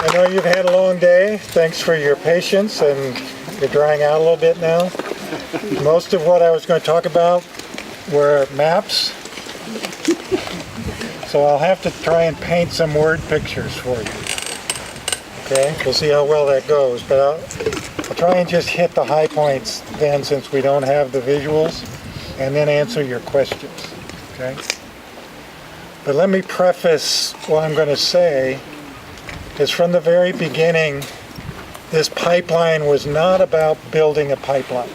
I know you've had a long day. Thanks for your patience, and you're drying out a little bit now. Most of what I was going to talk about were maps. So I'll have to try and paint some word pictures for you. Okay, we'll see how well that goes, but I'll try and just hit the high points then, since we don't have the visuals, and then answer your questions. Okay? But let me preface what I'm going to say is from the very beginning, this pipeline was not about building a pipeline.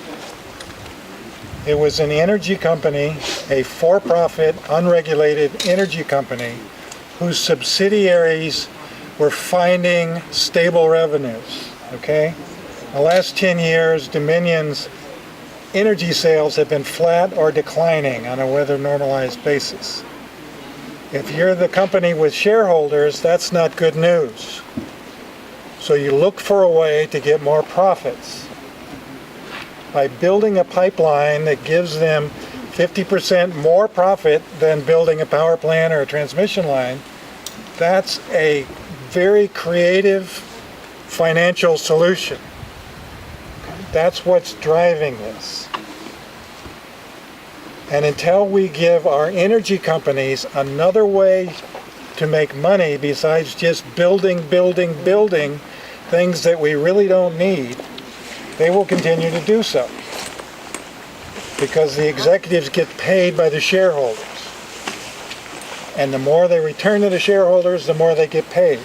It was an energy company, a for-profit, unregulated energy company, whose subsidiaries were finding stable revenues, okay? The last 10 years, Dominion's energy sales have been flat or declining on a weather-normalized basis. If you're the company with shareholders, that's not good news. So you look for a way to get more profits. By building a pipeline that gives them 50% more profit than building a power plant or a transmission line, that's a very creative financial solution. That's what's driving this. And until we give our energy companies another way to make money besides just building things that we really don't need, they will continue to do so. Because the executives get paid by the shareholders. And the more they return to the shareholders, the more they get paid.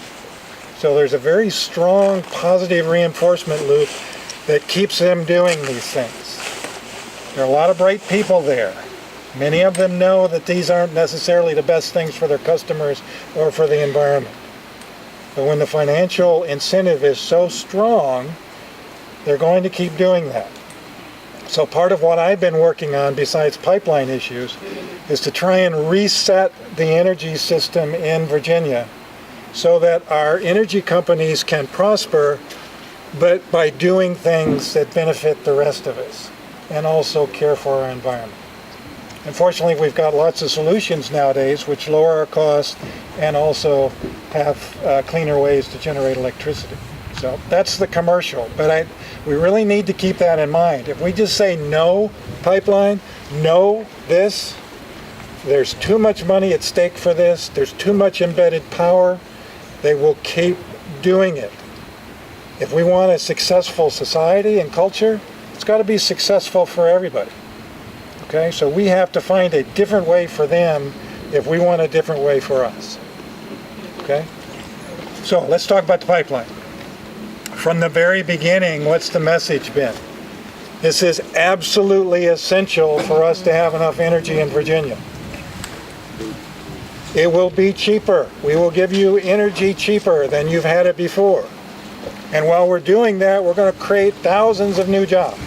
So there's a very strong positive reinforcement loop that keeps them doing these things. There are a lot of bright people there. Many of them know that these aren't necessarily the best things for their customers or for the environment. But when the financial incentive is so strong, they're going to keep doing that. So part of what I've been working on, besides pipeline issues, is to try and reset the energy system in Virginia so that our energy companies can prosper, but by doing things that benefit the rest of us and also care for our environment. Unfortunately, we've got lots of solutions nowadays which lower our costs and also have cleaner ways to generate electricity. So that's the commercial, but we really need to keep that in mind. If we just say no pipeline, no this, there's too much money at stake for this, there's too much embedded power, they will keep doing it. If we want a successful society and culture, it's got to be successful for everybody. Okay, so we have to find a different way for them if we want a different way for us. Okay, so let's talk about the pipeline. From the very beginning, what's the message been? This is absolutely essential for us to have enough energy in Virginia. It will be cheaper. We will give you energy cheaper than you've had it before. And while we're doing that, we're going to create thousands of new jobs.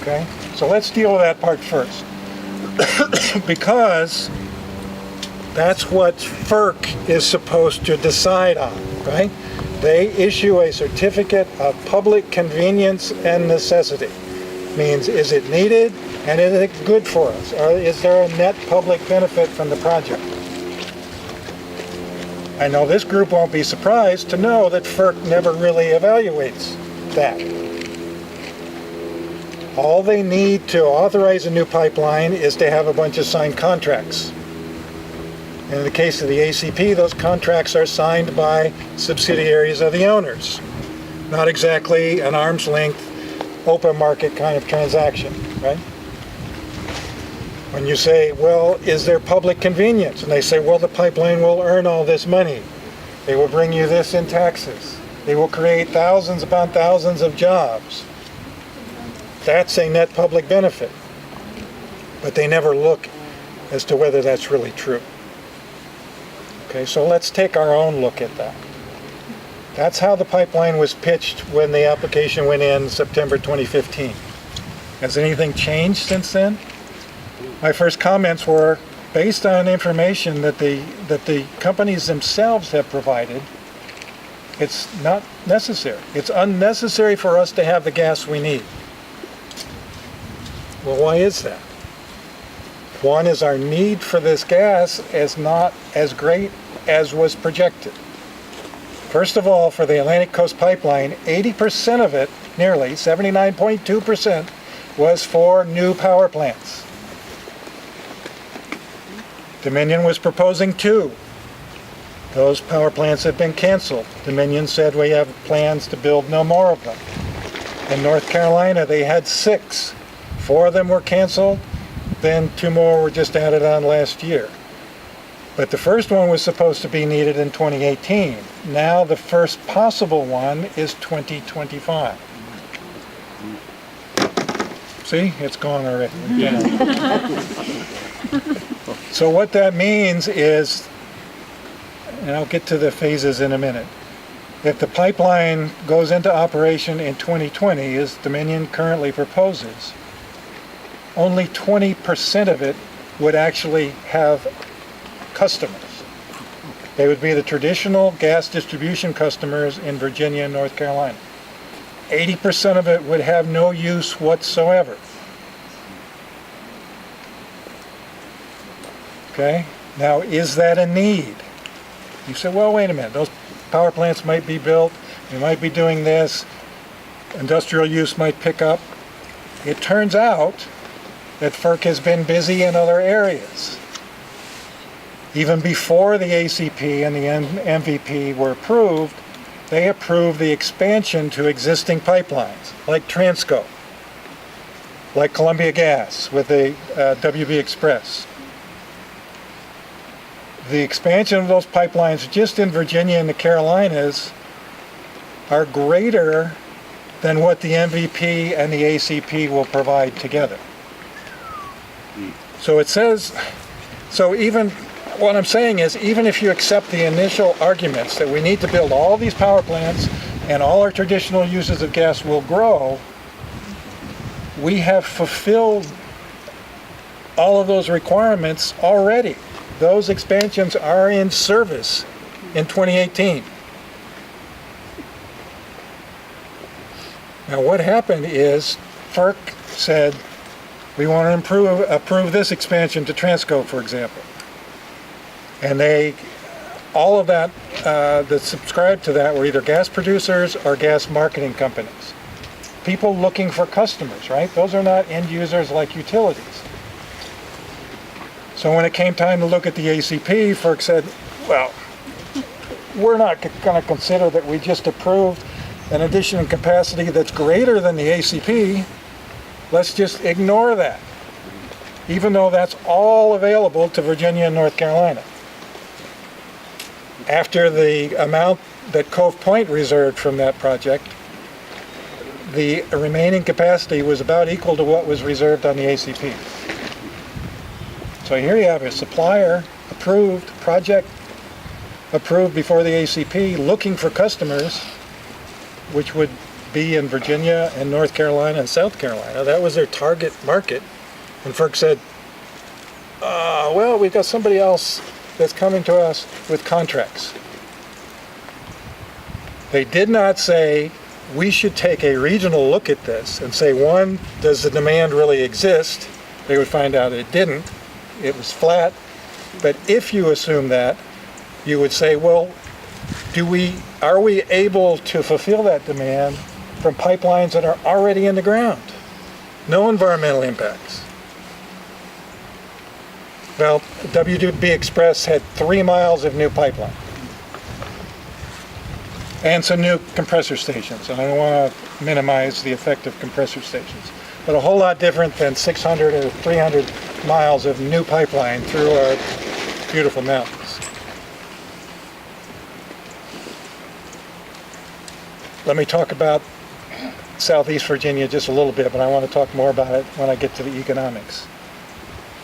Okay? So let's deal with that part first. Because that's what FERC is supposed to decide on, right? They issue a certificate of public convenience and necessity. Means, is it needed and is it good for us? Or is there a net public benefit from the project? I know this group won't be surprised to know that FERC never really evaluates that. All they need to authorize a new pipeline is to have a bunch of signed contracts. In the case of the ACP, those contracts are signed by subsidiaries of the owners. Not exactly an arm's length, open market kind of transaction, right? When you say, well, is there public convenience? And they say, well, the pipeline will earn all this money. They will bring you this in taxes. They will create thousands upon thousands of jobs. That's a net public benefit. But they never look as to whether that's really true. Okay, so let's take our own look at that. That's how the pipeline was pitched when the application went in September 2015. Has anything changed since then? My first comments were based on information that the companies themselves have provided. It's not necessary. It's unnecessary for us to have the gas we need. Well, why is that? One is our need for this gas is not as great as was projected. First of all, for the Atlantic Coast Pipeline, 80% of it, nearly 79.2%, was for new power plants. Dominion was proposing 2. Those power plants have been canceled. Dominion said we have plans to build no more of them. In North Carolina, they had 6. 4 of them were canceled, then 2 more were just added on last year. But the first one was supposed to be needed in 2018. Now the first possible one is 2025. See, it's gone already. Yeah. So what that means is, and I'll get to the phases in a minute, if the pipeline goes into operation in 2020, as Dominion currently proposes, only 20% of it would actually have customers. They would be the traditional gas distribution customers in Virginia and North Carolina. 80% of it would have no use whatsoever. Okay? Now, is that a need? You say, well, wait a minute. Those power plants might be built. They might be doing this. Industrial use might pick up. It turns out that FERC has been busy in other areas. Even before the ACP and the MVP were approved, they approved the expansion to existing pipelines, like Transco, like Columbia Gas with the WB Express. The expansion of those pipelines just in Virginia and the Carolinas are greater than what the MVP and the ACP will provide together. So it says, so even, what I'm saying is, even if you accept the initial arguments that we need to build all these power plants and all our traditional uses of gas will grow, we have fulfilled all of those requirements already. Those expansions are in service in 2018. Now what happened is FERC said, we want to approve this expansion to Transco, for example. And all of that subscribed to that were either gas producers or gas marketing companies. People looking for customers, right? Those are not end users like utilities. So when it came time to look at the ACP, FERC said, well, we're not going to consider that we just approved an addition in capacity that's greater than the ACP. Let's just ignore that, even though that's all available to Virginia and North Carolina. After the amount that Cove Point reserved from that project, the remaining capacity was about equal to what was reserved on the ACP. So here you have a supplier approved, project approved before the ACP, looking for customers, which would be in Virginia and North Carolina and South Carolina. That was their target market. And FERC said, well, we've got somebody else that's coming to us with contracts. They did not say, we should take a regional look at this and say, one, does the demand really exist? They would find out it didn't. It was flat. But if you assume that, you would say, well, are we able to fulfill that demand from pipelines that are already in the ground? No environmental impacts. Well, WB Express had 3 miles of new pipeline and some new compressor stations. And I don't want to minimize the effect of compressor stations, but a whole lot different than 600 or 300 miles of new pipeline through our beautiful mountains. Let me talk about Southeast Virginia just a little bit, but I want to talk more about it when I get to the economics.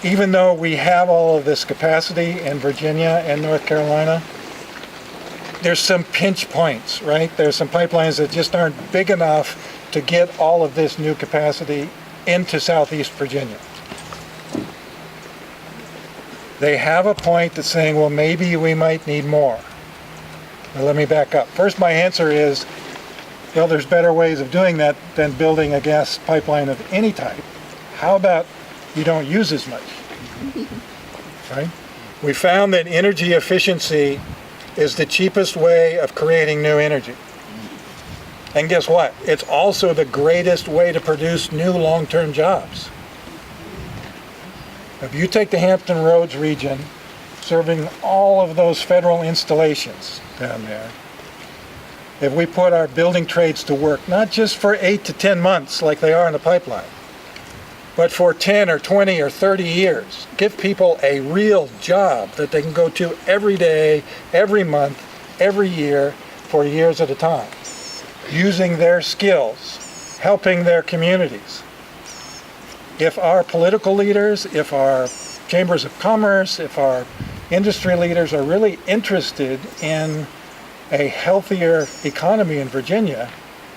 Even though we have all of this capacity in Virginia and North Carolina, there's some pinch points, right? There's some pipelines that just aren't big enough to get all of this new capacity into Southeast Virginia. They have a point that's saying, well, maybe we might need more. Now, let me back up. First, my answer is, well, there's better ways of doing that than building a gas pipeline of any type. How about you don't use as much, right? We found that energy efficiency is the cheapest way of creating new energy. And guess what? It's also the greatest way to produce new long-term jobs. If you take the Hampton Roads region, serving all of those federal installations down there, if we put our building trades to work, not just for 8 to 10 months like they are in the pipeline, but for 10 or 20 or 30 years, give people a real job that they can go to every day, every month, every year, for years at a time, using their skills, helping their communities. If our political leaders, if our chambers of commerce, if our industry leaders are really interested in a healthier economy in Virginia,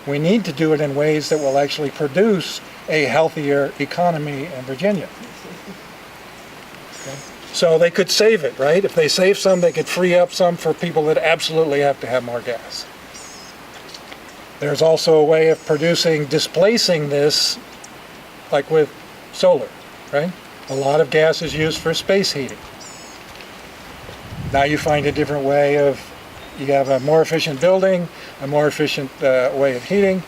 we need to do it in ways that will actually produce a healthier economy in Virginia. Okay. So they could save it, right? If they save some, they could free up some for people that absolutely have to have more gas. There's also a way of displacing this, like with solar, right? A lot of gas is used for space heating. Now you find a different way of, you have a more efficient building, a more efficient way of heating,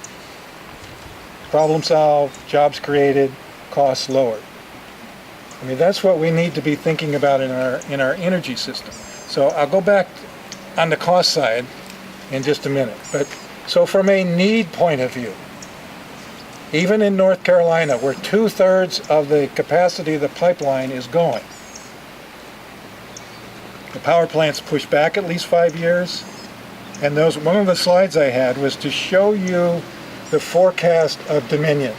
problem solved, jobs created, costs lowered. I mean, that's what we need to be thinking about in our energy system. So I'll go back on the cost side in just a minute. But so from a need point of view, even in North Carolina, where 2/3 of the capacity of the pipeline is going, the power plant's pushed back at least 5 years. And one of the slides I had was to show you the forecast of Dominion.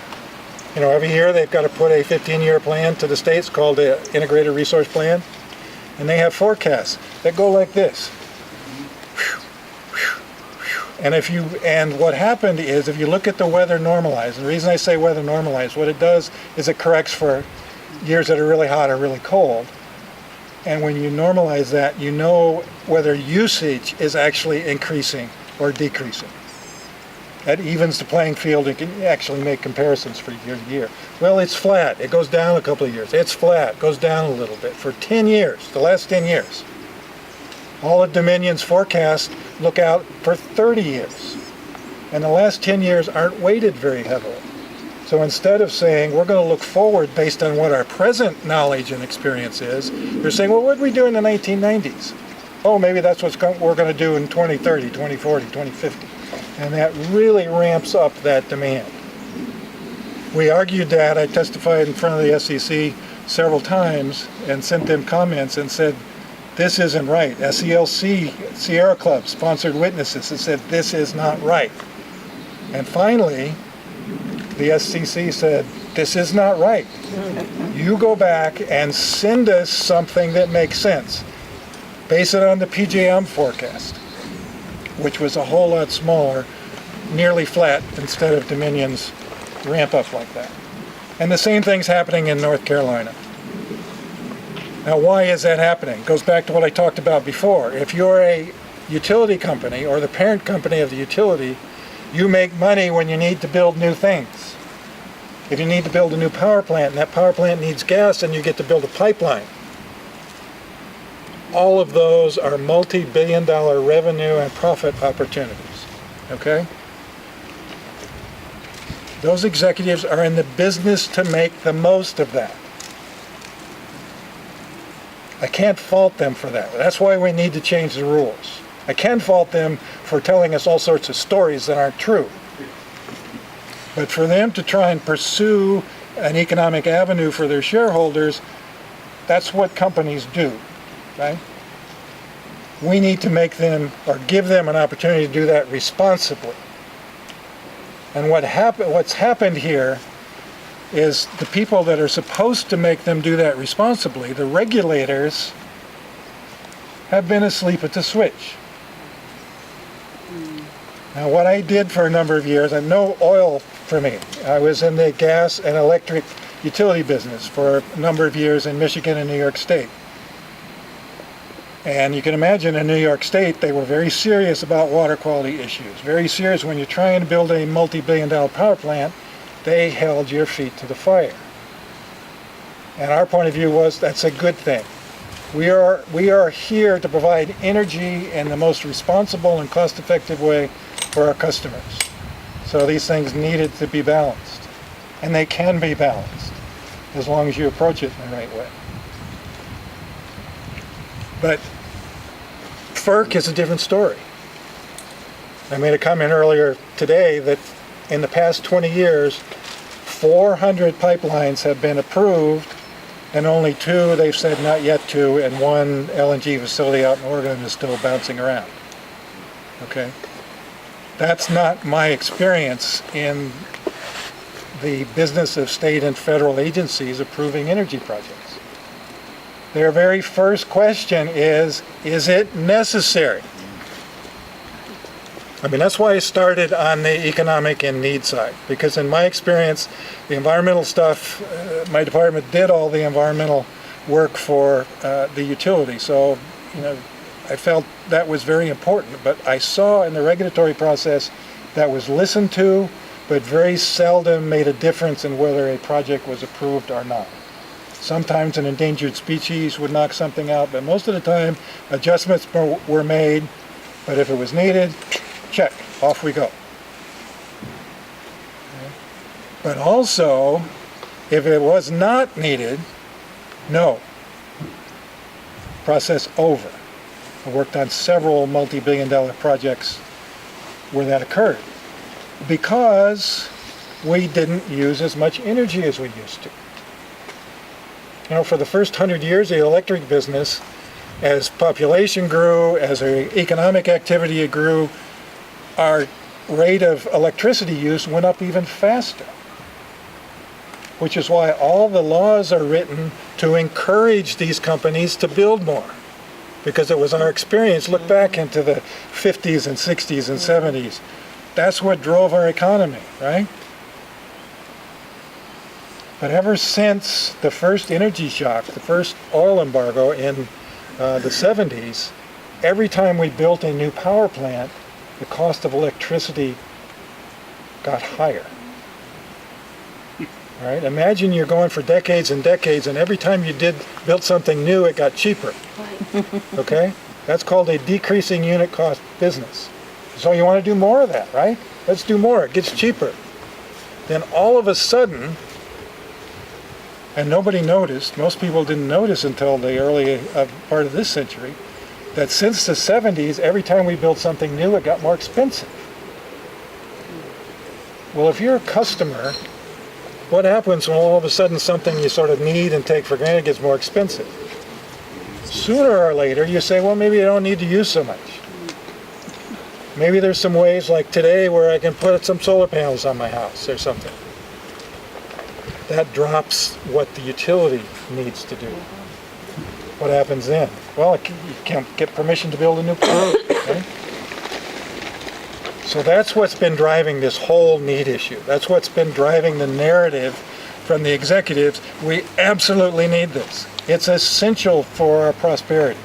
You know, every year they've got to put a 15-year plan to the states called the Integrated Resource Plan. And they have forecasts that go like this. And what happened is, if you look at the weather normalized, and the reason I say weather normalized, what it does is it corrects for years that are really hot or really cold. And when you normalize that, you know whether usage is actually increasing or decreasing. That evens the playing field and can actually make comparisons for year to year. Well, it's flat. It goes down a couple of years. It's flat. Goes down a little bit. For 10 years, the last 10 years. All of Dominion's forecasts look out for 30 years. And the last 10 years aren't weighted very heavily. So instead of saying we're going to look forward based on what our present knowledge and experience is, they're saying, well, what did we do in the 1990s? Oh, maybe that's what we're going to do in 2030, 2040, 2050. And that really ramps up that demand. We argued that. I testified in front of the SEC several times and sent them comments and said, this isn't right. SELC, Sierra Club, sponsored witnesses and said, this is not right. And finally, the SEC said, this is not right. You go back and send us something that makes sense. Base it on the PJM forecast, which was a whole lot smaller, nearly flat, instead of Dominion's ramp up like that. And the same thing's happening in North Carolina. Now, why is that happening? It goes back to what I talked about before. If you're a utility company or the parent company of the utility, you make money when you need to build new things. If you need to build a new power plant and that power plant needs gas, then you get to build a pipeline. All of those are multi-billion-dollar revenue and profit opportunities, okay? Those executives are in the business to make the most of that. I can't fault them for that. That's why we need to change the rules. I can fault them for telling us all sorts of stories that aren't true. But for them to try and pursue an economic avenue for their shareholders, that's what companies do, right? We need to make them, or give them, an opportunity to do that responsibly. And what's happened here is the people that are supposed to make them do that responsibly, the regulators, have been asleep at the switch. Now, what I did for a number of years, and no oil for me, I was in the gas and electric utility business for a number of years in Michigan and New York State. And you can imagine in New York State, they were very serious about water quality issues. Very serious. When you're trying to build a multi-billion-dollar power plant, they held your feet to the fire. And our point of view was, that's a good thing. We are here to provide energy in the most responsible and cost-effective way for our customers. So these things needed to be balanced. And they can be balanced as long as you approach it in the right way. But FERC is a different story. I made a comment earlier today that in the past 20 years, 400 pipelines have been approved, and only 2 they've said not yet to, and 1 LNG facility out in Oregon is still bouncing around. Okay? That's not my experience in the business of state and federal agencies approving energy projects. Their very first question is it necessary? I mean, that's why I started on the economic and need side, because in my experience, the environmental stuff, my department did all the environmental work for the utility. So, I felt that was very important, but I saw in the regulatory process that was listened to, but very seldom made a difference in whether a project was approved or not. Sometimes an endangered species would knock something out, but most of the time adjustments were made, but if it was needed, check, off we go. Okay. But also, if it was not needed, no. Process over. I worked on several multi-billion-dollar projects where that occurred because we didn't use as much energy as we used to. For the first 100 years of the electric business, as population grew, as our economic activity grew, our rate of electricity use went up even faster, which is why all the laws are written to encourage these companies to build more. Because it was our experience, look back into the 50s and 60s and 70s, that's what drove our economy, right? But ever since the first energy shock, the first oil embargo in the 70s, every time we built a new power plant, the cost of electricity got higher. Right? Imagine you're going for decades and decades, and every time you built something new, it got cheaper. Okay? That's called a decreasing unit cost business. So you want to do more of that, right? Let's do more. It gets cheaper. Then all of a sudden, and nobody noticed, most people didn't notice until the early part of this century, that since the 70s, every time we built something new, it got more expensive. Well, if you're a customer, what happens when all of a sudden something you sort of need and take for granted gets more expensive? Sooner or later, you say, well, maybe I don't need to use so much. Maybe there's some ways like today where I can put some solar panels on my house or something. That drops what the utility needs to do. What happens then? Well, you can't get permission to build a new plant. Right? So that's what's been driving this whole need issue. That's what's been driving the narrative from the executives. We absolutely need this. It's essential for our prosperity.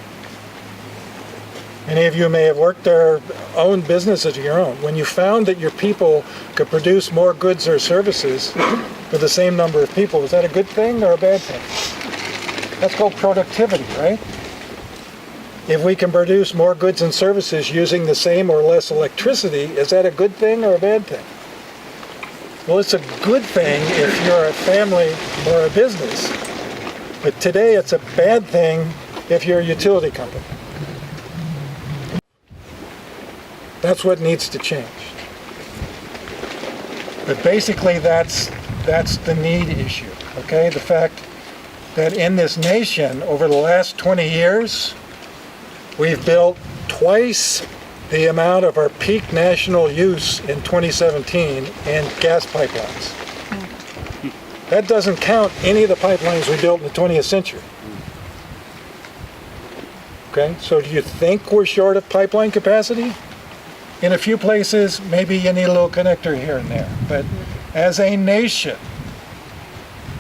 Many of you may have worked or owned businesses of your own. When you found that your people could produce more goods or services for the same number of people, is that a good thing or a bad thing? That's called productivity, right? If we can produce more goods and services using the same or less electricity, is that a good thing or a bad thing? Well, it's a good thing if you're a family or a business, but today it's a bad thing if you're a utility company. That's what needs to change. But basically that's the need issue, okay? The fact that in this nation, over the last 20 years, we've built twice the amount of our peak national use in 2017 in gas pipelines. That doesn't count any of the pipelines we built in the 20th century. Okay, so do you think we're short of pipeline capacity? In a few places, maybe you need a little connector here and there. But as a nation,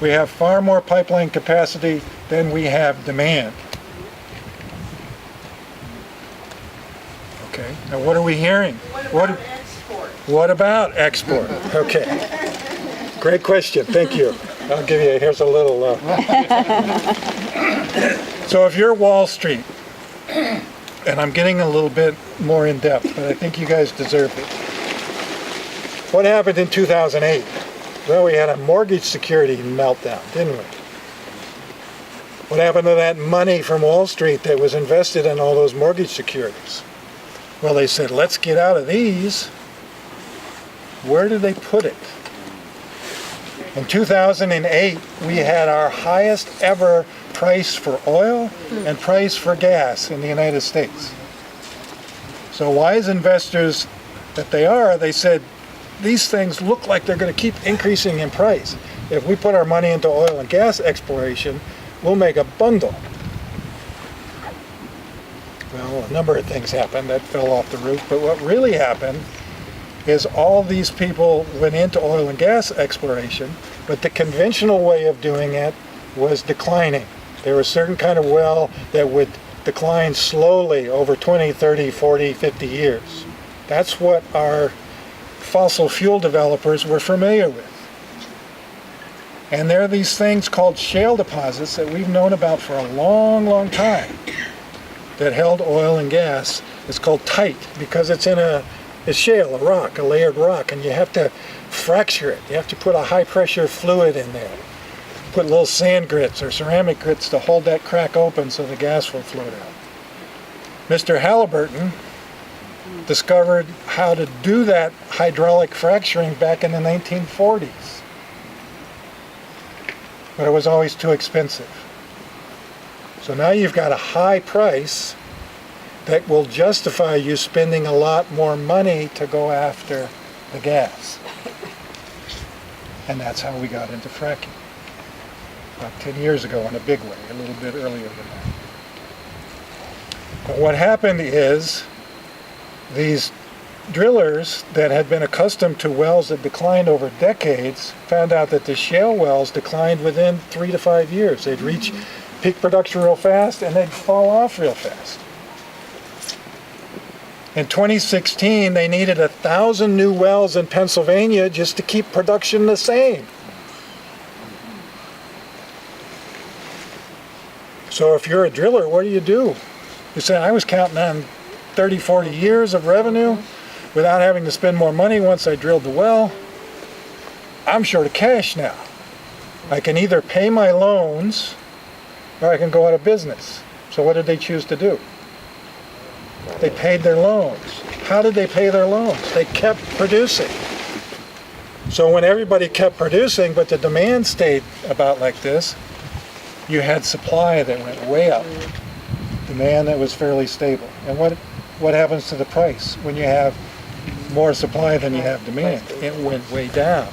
we have far more pipeline capacity than we have demand. Okay, now what are we hearing? What about export? What about export? Okay, great question, thank you. I'll give you, here's a little. So if you're Wall Street, and I'm getting a little bit more in depth, but I think you guys deserve it. What happened in 2008? Well, we had a mortgage security meltdown, didn't we? What happened to that money from Wall Street that was invested in all those mortgage securities? Well, they said, let's get out of these. Where did they put it? In 2008, we had our highest ever price for oil and price for gas in the United States. So wise investors that they said, these things look like they're going to keep increasing in price. If we put our money into oil and gas exploration, we'll make a bundle. Well, a number of things happened that fell off the roof, but what really happened is all these people went into oil and gas exploration, but the conventional way of doing it was declining. There was a certain kind of well that would decline slowly over 20, 30, 40, 50 years. That's what our fossil fuel developers were familiar with. And there are these things called shale deposits that we've known about for a long, long time that held oil and gas. It's called tight because it's in a shale, a rock, a layered rock, and you have to fracture it. You have to put a high pressure fluid in there. Put little sand grits or ceramic grits to hold that crack open so the gas will float out. Mr. Halliburton discovered how to do that hydraulic fracturing back in the 1940s. But it was always too expensive. So now you've got a high price that will justify you spending a lot more money to go after the gas. And that's how we got into fracking. About 10 years ago in a big way, a little bit earlier than that. But what happened is these drillers that had been accustomed to wells that declined over decades found out that the shale wells declined within 3 to 5 years. They'd reach peak production real fast and they'd fall off real fast. In 2016, they needed 1,000 new wells in Pennsylvania just to keep production the same. So if you're a driller, what do? You say, I was counting on 30, 40 years of revenue without having to spend more money once I drilled the well. I'm short of cash now. I can either pay my loans or I can go out of business. So what did they choose to do? They paid their loans. How did they pay their loans? They kept producing. So when everybody kept producing, but the demand stayed about like this, you had supply that went way up, demand that was fairly stable. And what happens to the price when you have more supply than you have demand? It went way down.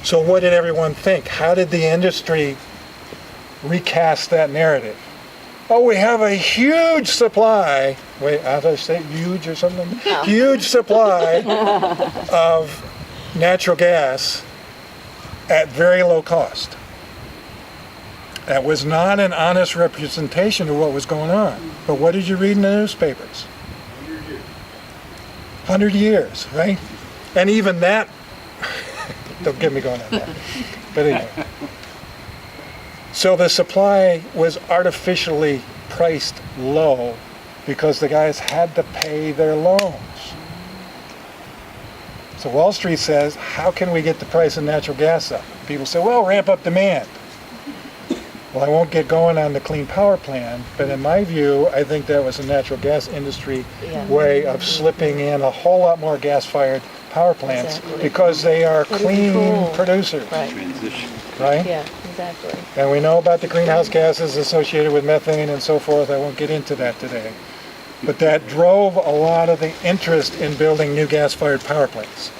So what did everyone think? How did the industry recast that narrative? Oh, we have a huge supply. Wait, how did I say huge or something? No. Huge supply of natural gas at very low cost. That was not an honest representation of what was going on. But what did you read in the newspapers? 100 years, right? And even that, don't get me going on that. But anyway. So the supply was artificially priced low because the guys had to pay their loans. So Wall Street says, how can we get the price of natural gas up? People say, well, ramp up demand. Well, I won't get going on the clean power plan, but in my view, I think that was a natural gas industry way of slipping in a whole lot more gas-fired power plants because they are clean producers. Right. Transition. Right? Yeah, exactly. And we know about the greenhouse gases associated with methane and so forth. I won't get into that today. But that drove a lot of the interest in building new gas-fired power plants.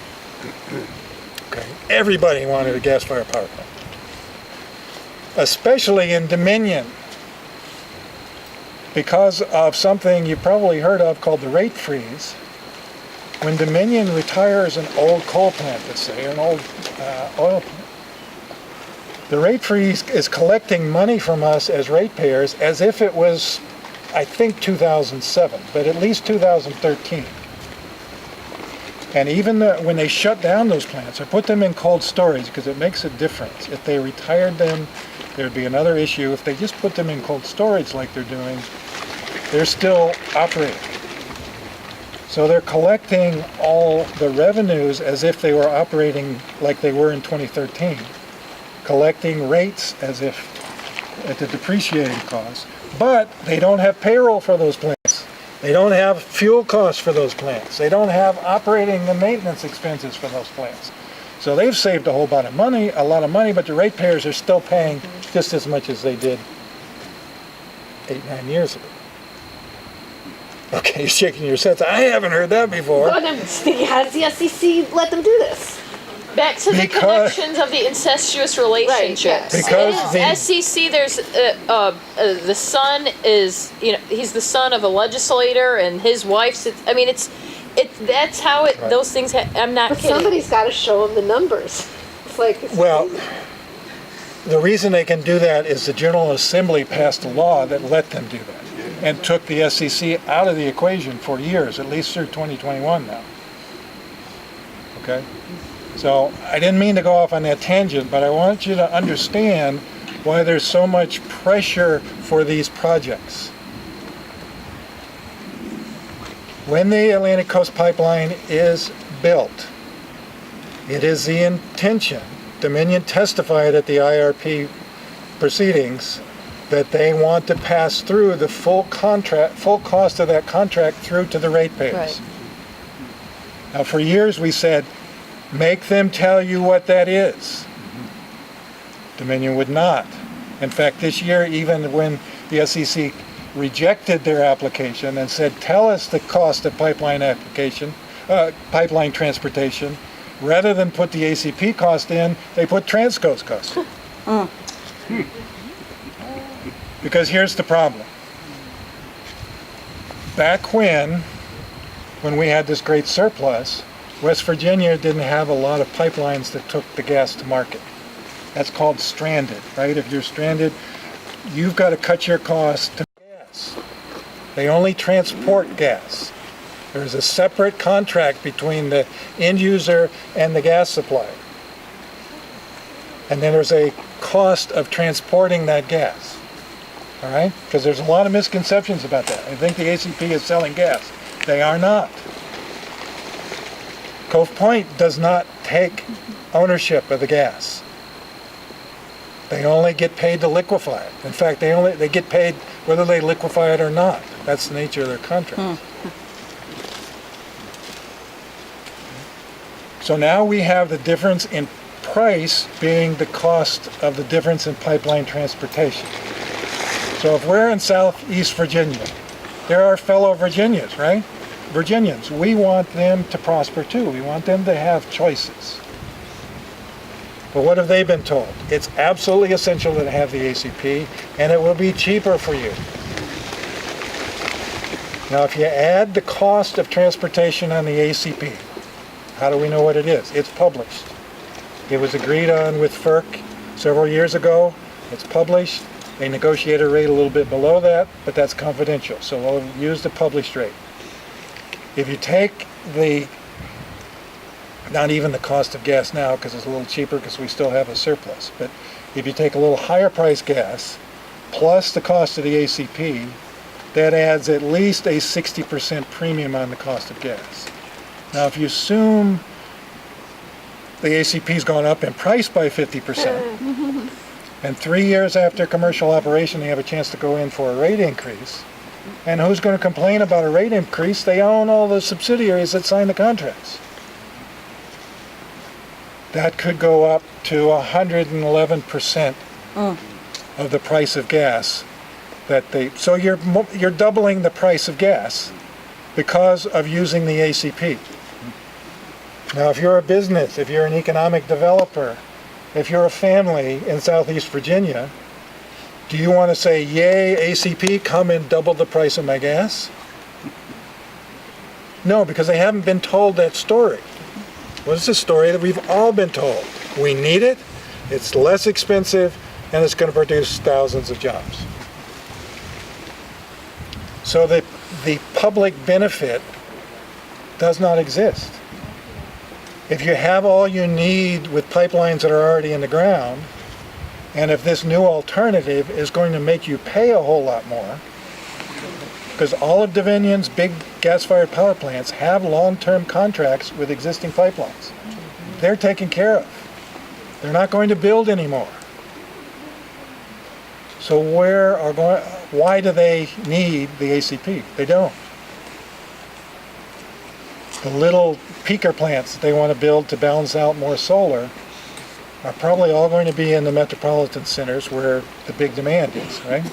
Okay. Everybody wanted a gas-fired power plant. Especially in Dominion, because of something you probably heard of called the rate freeze. When Dominion retires an old coal plant, let's say, or an old oil plant, the rate freeze is collecting money from us as ratepayers as if it was, I think, 2007, but at least 2013. And even when they shut down those plants or put them in cold storage, because it makes a difference, if they retired them there'd be another issue. If they just put them in cold storage like they're doing, they're still operating. So they're collecting all the revenues as if they were operating like they were in 2013, collecting rates as if at the depreciating cost, but they don't have payroll for those plants. They don't have fuel costs for those plants. They don't have operating and maintenance expenses for those plants. So they've saved a whole lot of money, but the ratepayers are still paying just as much as they did 8-9 years ago. Okay, you're shaking your head. I haven't heard that before. How does the SEC let them do this? Back to the connections of the incestuous relationships. Right, because in SEC, there's the son is, he's the son of a legislator, and his wife's. I mean, that's how it. Right. Those things. I'm not But kidding. somebody's got to show them the numbers. It's like, Well, the reason they can do that is the General Assembly passed a law that let them do that and took the SEC out of the equation for years, at least through 2021 now. Okay? So I didn't mean to go off on that tangent, but I want you to understand why there's so much pressure for these projects. When the Atlantic Coast Pipeline is built, it is the intention, Dominion testified at the IRP proceedings, that they want to pass through the full cost of that contract through to the ratepayers. Right. Now, for years we said, make them tell you what that is. Dominion would not. In fact, this year, even when the SEC rejected their application and said, tell us the cost of pipeline transportation, rather than put the ACP cost in, they put Transco's cost in. Because here's the problem. Back when we had this great surplus, West Virginia didn't have a lot of pipelines that took the gas to market. That's called stranded, right? If you're stranded, you've got to cut your costs to gas. They only transport gas. There's a separate contract between the end user and the gas supplier. And then there's a cost of transporting that gas. All right? Because there's a lot of misconceptions about that. I think the ACP is selling gas. They are not. Cove Point does not take ownership of the gas. They only get paid to liquefy it. In fact, they get paid whether they liquefy it or not. That's the nature of their contract. So now we have the difference in price being the cost of the difference in pipeline transportation. So if we're in Southeast Virginia, there are fellow Virginians, right? Virginians, we want them to prosper too. We want them to have choices. But what have they been told? It's absolutely essential to have the ACP, and it will be cheaper for you. Now, if you add the cost of transportation on the ACP, how do we know what it is? It's published. It was agreed on with FERC several years ago. It's published. They negotiate a rate a little bit below that, but that's confidential, so we'll use the published rate. If you take not even the cost of gas now, because it's a little cheaper because we still have a surplus, but if you take a little higher price gas, plus the cost of the ACP, that adds at least a 60% premium on the cost of gas. Now, if you assume the ACP's gone up in price by 50%, and 3 years after commercial operation, they have a chance to go in for a rate increase. And who's going to complain about a rate increase? They own all the subsidiaries that sign the contracts. That could go up to 111% of the price of gas. So you're doubling the price of gas because of using the ACP. Now, if you're a business, if you're an economic developer, if you're a family in Southeast Virginia, do you want to say, yay, ACP, come and double the price of my gas? No, because they haven't been told that story. Well, it's a story that we've all been told. We need it, it's less expensive, and it's going to produce thousands of jobs. So the public benefit does not exist. If you have all you need with pipelines that are already in the ground, And if this new alternative is going to make you pay a whole lot more, because all of Dominion's big gas-fired power plants have long-term contracts with existing pipelines. They're taken care of. They're not going to build anymore. So why do they need the ACP? They don't. The little peaker plants that they want to build to balance out more solar are probably all going to be in the metropolitan centers where the big demand is, right?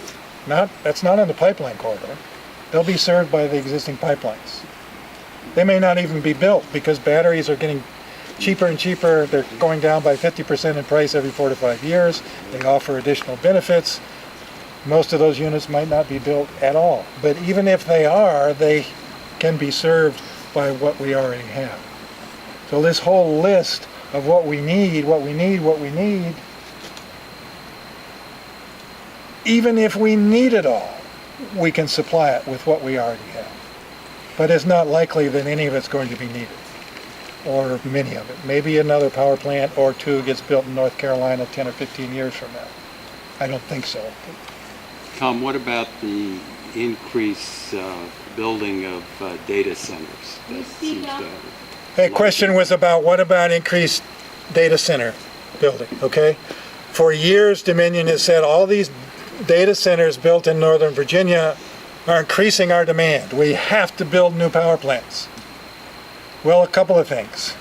That's not in the pipeline corridor. They'll be served by the existing pipelines. They may not even be built because batteries are getting cheaper and cheaper. They're going down by 50% in price every 4 to 5 years. They offer additional benefits. Most of those units might not be built at all. But even if they are, they can be served by what we already have. So this whole list of what we need, even if we need it all, we can supply it with what we already have. But it's not likely that any of it's going to be needed, or many of it. Maybe another power plant or two gets built in North Carolina 10 or 15 years from now. I don't think so. Tom, what about the increased building of data centers? That seems to have The question was about what about increased data center building, okay? For years, Dominion has said all these data centers built in Northern Virginia are increasing our demand. We have to build new power plants. Well, a couple of things.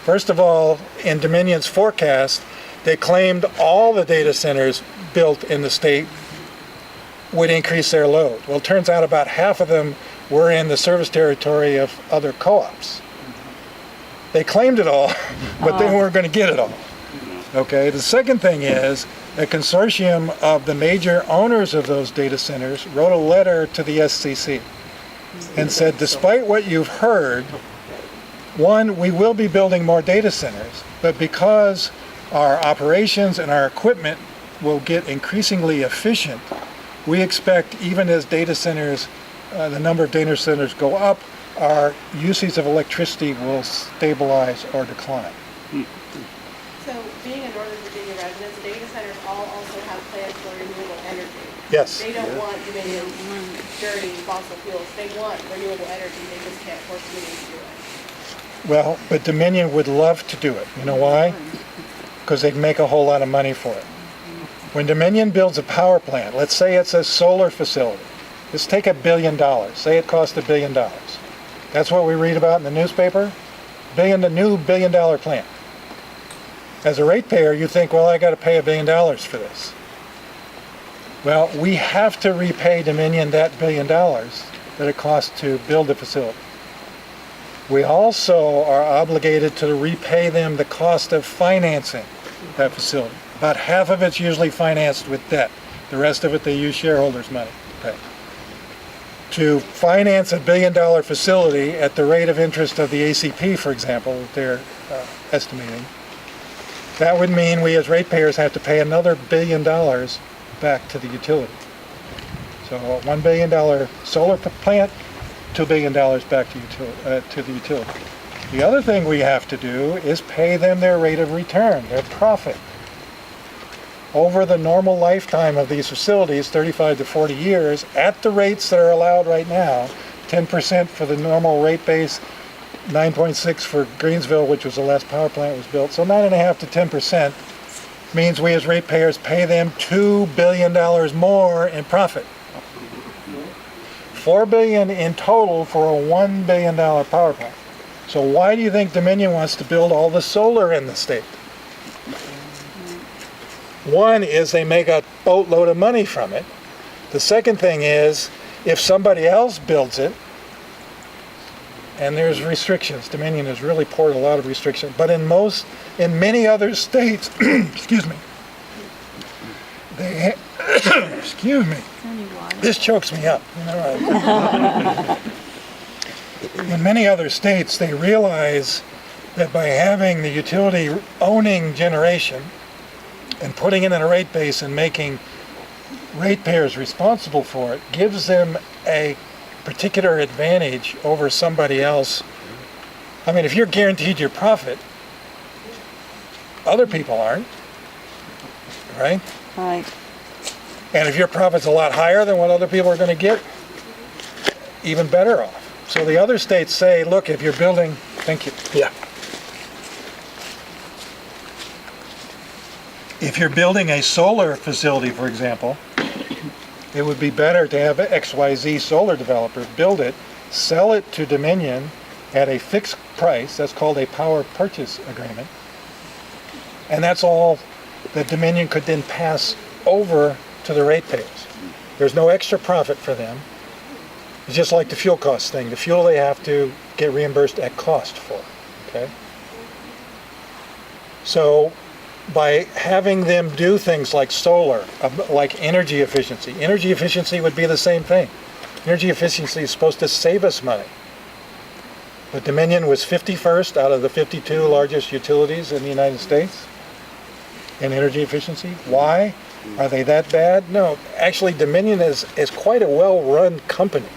First of all, in Dominion's forecast, they claimed all the data centers built in the state would increase their load. Well, it turns out about half of them were in the service territory of other co-ops. They claimed it all, but they weren't going to get it all. Okay, the second thing is a consortium of the major owners of those data centers wrote a letter to the SCC and said, despite what you've heard, one, we will be building more data centers, but because our operations and our equipment will get increasingly efficient, we expect even as data centers, the number of data centers go up, our usage of electricity will stabilize or decline. So, being a Northern Virginia resident, the data centers all also have plans for renewable energy. Yes. They don't want Dominion dirty fossil fuels. They want renewable energy. They just can't force Dominion to do it. Well, but Dominion would love to do it. You know why? Because they'd make a whole lot of money for it. When Dominion builds a power plant, let's say it's a solar facility. Let's take $1 billion. Say it cost $1 billion. That's what we read about in the newspaper. The new $1 billion plant. As a ratepayer, you think, well, I got to pay $1 billion for this. Well, we have to repay Dominion that $1 billion that it costs to build the facility. We also are obligated to repay them the cost of financing that facility. About half of it's usually financed with debt. The rest of it they use shareholders' money to pay. To finance $1 billion facility at the rate of interest of the ACP, for example, that they're estimating, that would mean we as ratepayers have to pay another $1 billion back to the utility. So a $1 billion solar plant, $2 billion back to the utility. The other thing we have to do is pay them their rate of return, their profit. Over the normal lifetime of these facilities, 35 to 40 years, at the rates that are allowed right now, 10% for the normal rate base, 9.6 for Greensville, which was the last power plant was built. So 9.5 to 10% means we as ratepayers pay them $2 billion more in profit. $4 billion in total for a $1 billion power plant. So why do you think Dominion wants to build all the solar in the state? One is they make a boatload of money from it. The second thing is if somebody else builds it, and there's restrictions. Dominion has really poured a lot of restrictions, but in many other states, excuse me, excuse me, this chokes me up. You know, in many other states, they realize that by having the utility owning generation and putting it in a rate base and making ratepayers responsible for it gives them a particular advantage over somebody else. I mean, if you're guaranteed your profit, other people aren't. right? Right. And if your profit's a lot higher than what other people are going to get, even better off. So the other states say, look, if you're building, thank you. Yeah. If you're building a solar facility, for example, it would be better to have an XYZ solar developer build it, sell it to Dominion at a fixed price, that's called a power purchase agreement, and that's all that Dominion could then pass over to the ratepayers. There's no extra profit for them. It's just like the fuel cost thing. The fuel they have to get reimbursed at cost for, okay? So by having them do things like solar, like energy efficiency would be the same thing. Energy efficiency is supposed to save us money. But Dominion was 51st out of the 52 largest utilities in the United States in energy efficiency. Why? Are they that bad? No, actually Dominion is quite a well-run company.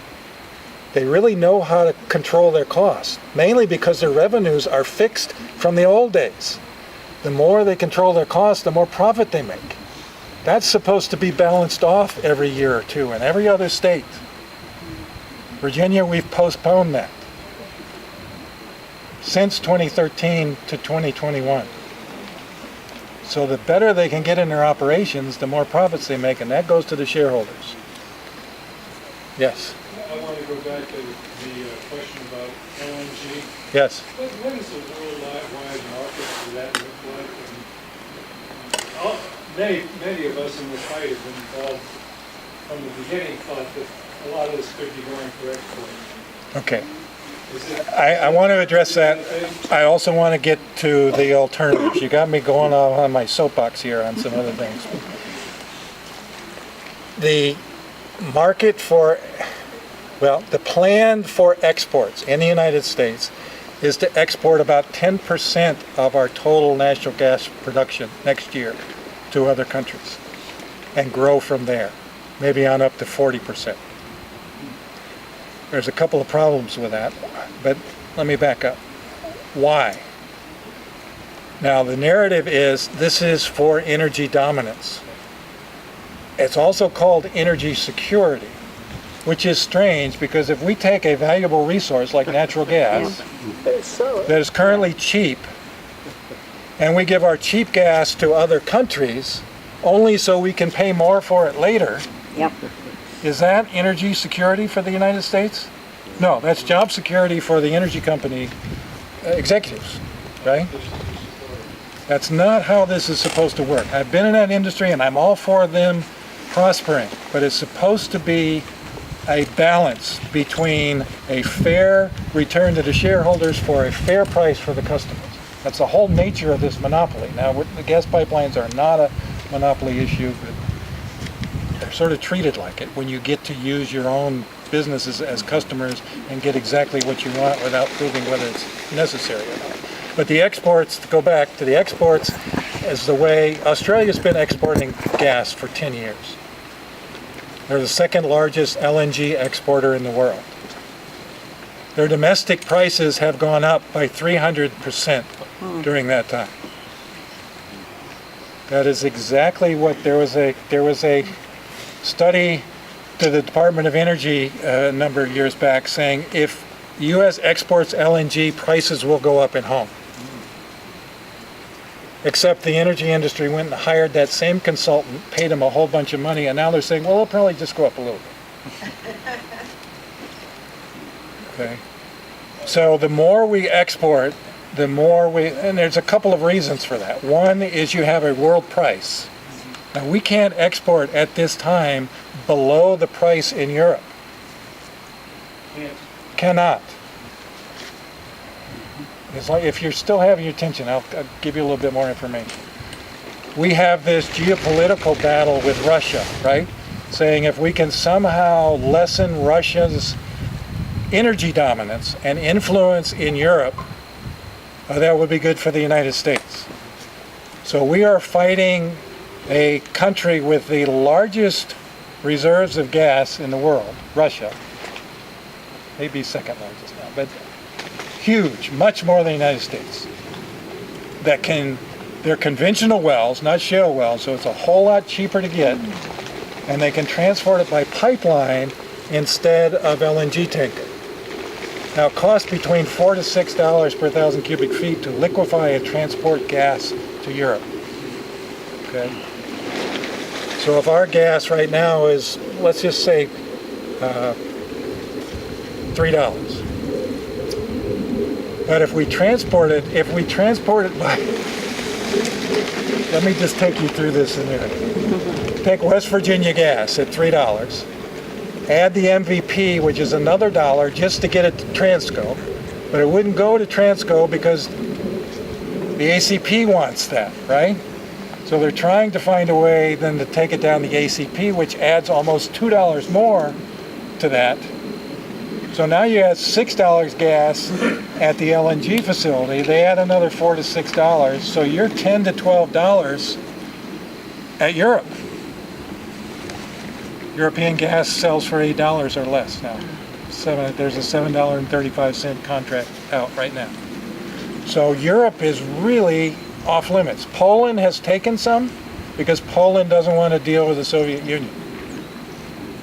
They really know how to control their costs, mainly because their revenues are fixed from the old days. The more they control their costs, the more profit they make. That's supposed to be balanced off every year or two in every other state. Virginia, we've postponed that since 2013 to 2021. So the better they can get in their operations, the more profits they make, and that goes to the shareholders. Yes. I want to go back to the question about LNG. Yes. What is the worldwide market for that look like? And many of us in the fight have been involved from the beginning, thought that a lot of this could be going for export. Okay. Is it? I want to address that. I also want to get to the alternatives. You got me going on my soapbox here on some other things. The market for, well, the plan for exports in the United States is to export about 10% of our total natural gas production next year to other countries and grow from there, maybe on up to 40%. There's a couple of problems with that, but let me back up. Why? Now, the narrative is this is for energy dominance. It's also called energy security, which is strange because if we take a valuable resource like natural gas that is currently cheap and we give our cheap gas to other countries only so we can pay more for it later, Yep. is that energy security for the United States? No, that's job security for the energy company executives, right? That's not how this is supposed to work. I've been in that industry and I'm all for them prospering, but it's supposed to be a balance between a fair return to the shareholders for a fair price for the customers. That's the whole nature of this monopoly. Now, the gas pipelines are not a monopoly issue, but they're sort of treated like it when you get to use your own businesses as customers and get exactly what you want without proving whether it's necessary or not. But the exports, to go back to the exports, is the way Australia's been exporting gas for 10 years. They're the second largest LNG exporter in the world. Their domestic prices have gone up by 300% during that time. That is exactly what there was a study to the Department of Energy a number of years back saying if U.S. exports LNG, prices will go up at home. Except the energy industry went and hired that same consultant, paid him a whole bunch of money, and now they're saying, well, it'll probably just go up a little bit. Okay. So the more we export, the more and there's a couple of reasons for that. One is you have a world price. Now we can't export at this time below the price in Europe. Cannot. It's like if you're still having your attention, I'll give you a little bit more information. We have this geopolitical battle with Russia, right? Saying if we can somehow lessen Russia's energy dominance and influence in Europe, that would be good for the United States. So we are fighting a country with the largest reserves of gas in the world, Russia. Maybe second largest now, but huge, much more than the United States, that can They're conventional wells, not shale wells, so it's a whole lot cheaper to get, and they can transport it by pipeline instead of LNG tanker. Now, it costs between $4 to $6 per 1,000 cubic feet to liquefy and transport gas to Europe. Okay? So if our gas right now is, let's just say, $3. But if we transport it by, let me just take you through this in there. Take West Virginia gas at $3. Add the MVP, which is another $1 just to get it to Transco. But it wouldn't go to Transco because the ACP wants that, right? So they're trying to find a way then to take it down the ACP, which adds almost $2 more to that. So now you have $6 gas at the LNG facility. They add another $4 to $6. So you're $10 to $12 at Europe. European gas sells for $8 or less now. There's a $7.35 contract out right now. So Europe is really off limits. Poland has taken some because Poland doesn't want to deal with the Soviet Union.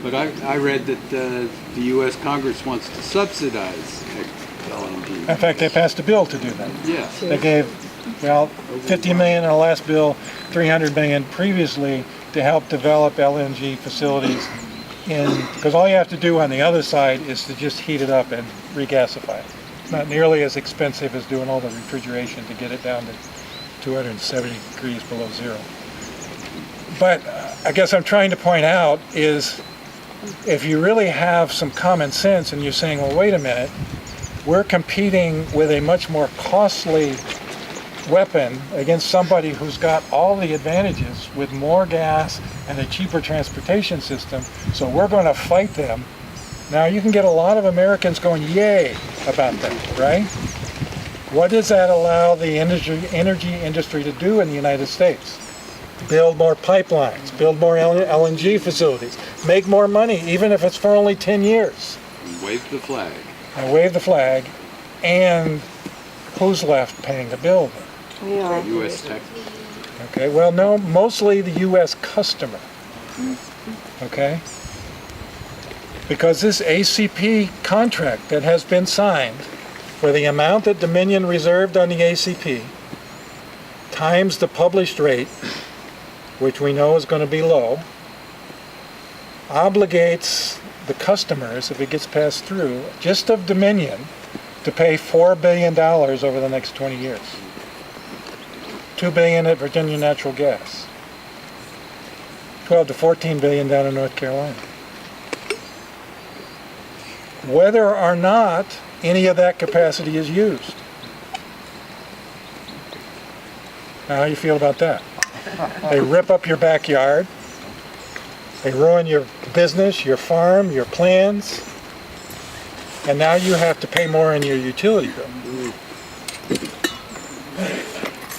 But I read that the U.S. Congress wants to subsidize LNG. In fact, they passed a bill to do that. Yeah. They gave, well, $50 million in the last bill, $300 million previously to help develop LNG facilities because all you have to do on the other side is to just heat it up and regasify it. It's not nearly as expensive as doing all the refrigeration to get it down to 270 degrees below zero. But I guess I'm trying to point out is if you really have some common sense and you're saying, well, wait a minute, we're competing with a much more costly weapon against somebody who's got all the advantages with more gas and a cheaper transportation system, so we're going to fight them. Now you can get a lot of Americans going yay about that, right? What does that allow the energy industry to do in the United States? Build more pipelines, build more LNG facilities, make more money, even if it's for only 10 years. And wave the flag. And wave the flag, and who's left paying the bill then? U.S. tech. Okay, well, no, mostly the U.S. customer. Okay? Because this ACP contract that has been signed for the amount that Dominion reserved on the ACP times the published rate, which we know is going to be low, obligates the customers, if it gets passed through, just of Dominion, to pay $4 billion over the next 20 years. $2 billion at Virginia Natural Gas. 12 to 14 billion down in North Carolina. Whether or not any of that capacity is used. Now, how do you feel about that? They rip up your backyard. They ruin your business, your farm, your plans. And now you have to pay more in your utility bill.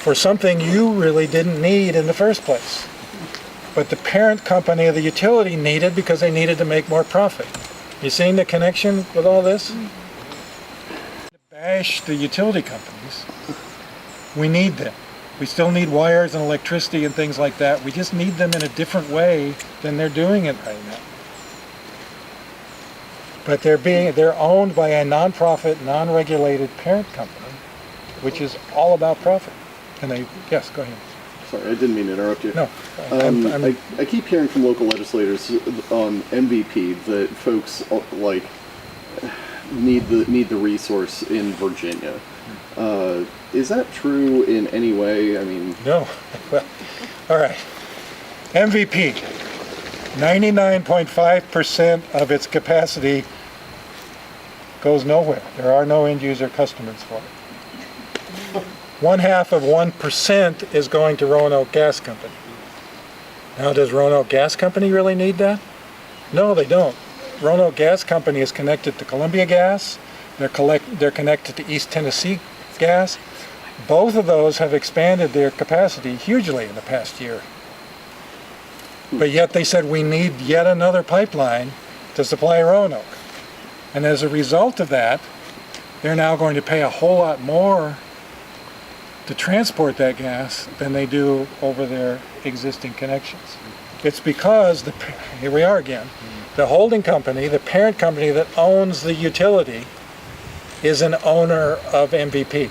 For something you really didn't need in the first place. But the parent company of the utility needed because they needed to make more profit. You seeing the connection with all this? To bash the utility companies, we need them. We still need wires and electricity and things like that. We just need them in a different way than they're doing it right now. But they're owned by a non-profit, non-regulated parent company, which is all about profit. And yes, go ahead. Sorry, I didn't mean to interrupt you. No. I keep hearing from local legislators on MVP that folks like need the resource in Virginia. Is that true in any way? I mean, no. Well, all right. MVP, 99.5% of its capacity goes nowhere. There are no end user customers for it. 0.5% is going to Roanoke Gas Company. Now, does Roanoke Gas Company really need that? No, they don't. Roanoke Gas Company is connected to Columbia Gas. They're connected to East Tennessee Gas. Both of those have expanded their capacity hugely in the past year. But yet they said we need yet another pipeline to supply Roanoke. And as a result of that, they're now going to pay a whole lot more to transport that gas than they do over their existing connections. It's because, here we are again, the holding company, the parent company that owns the utility, is an owner of MVP. In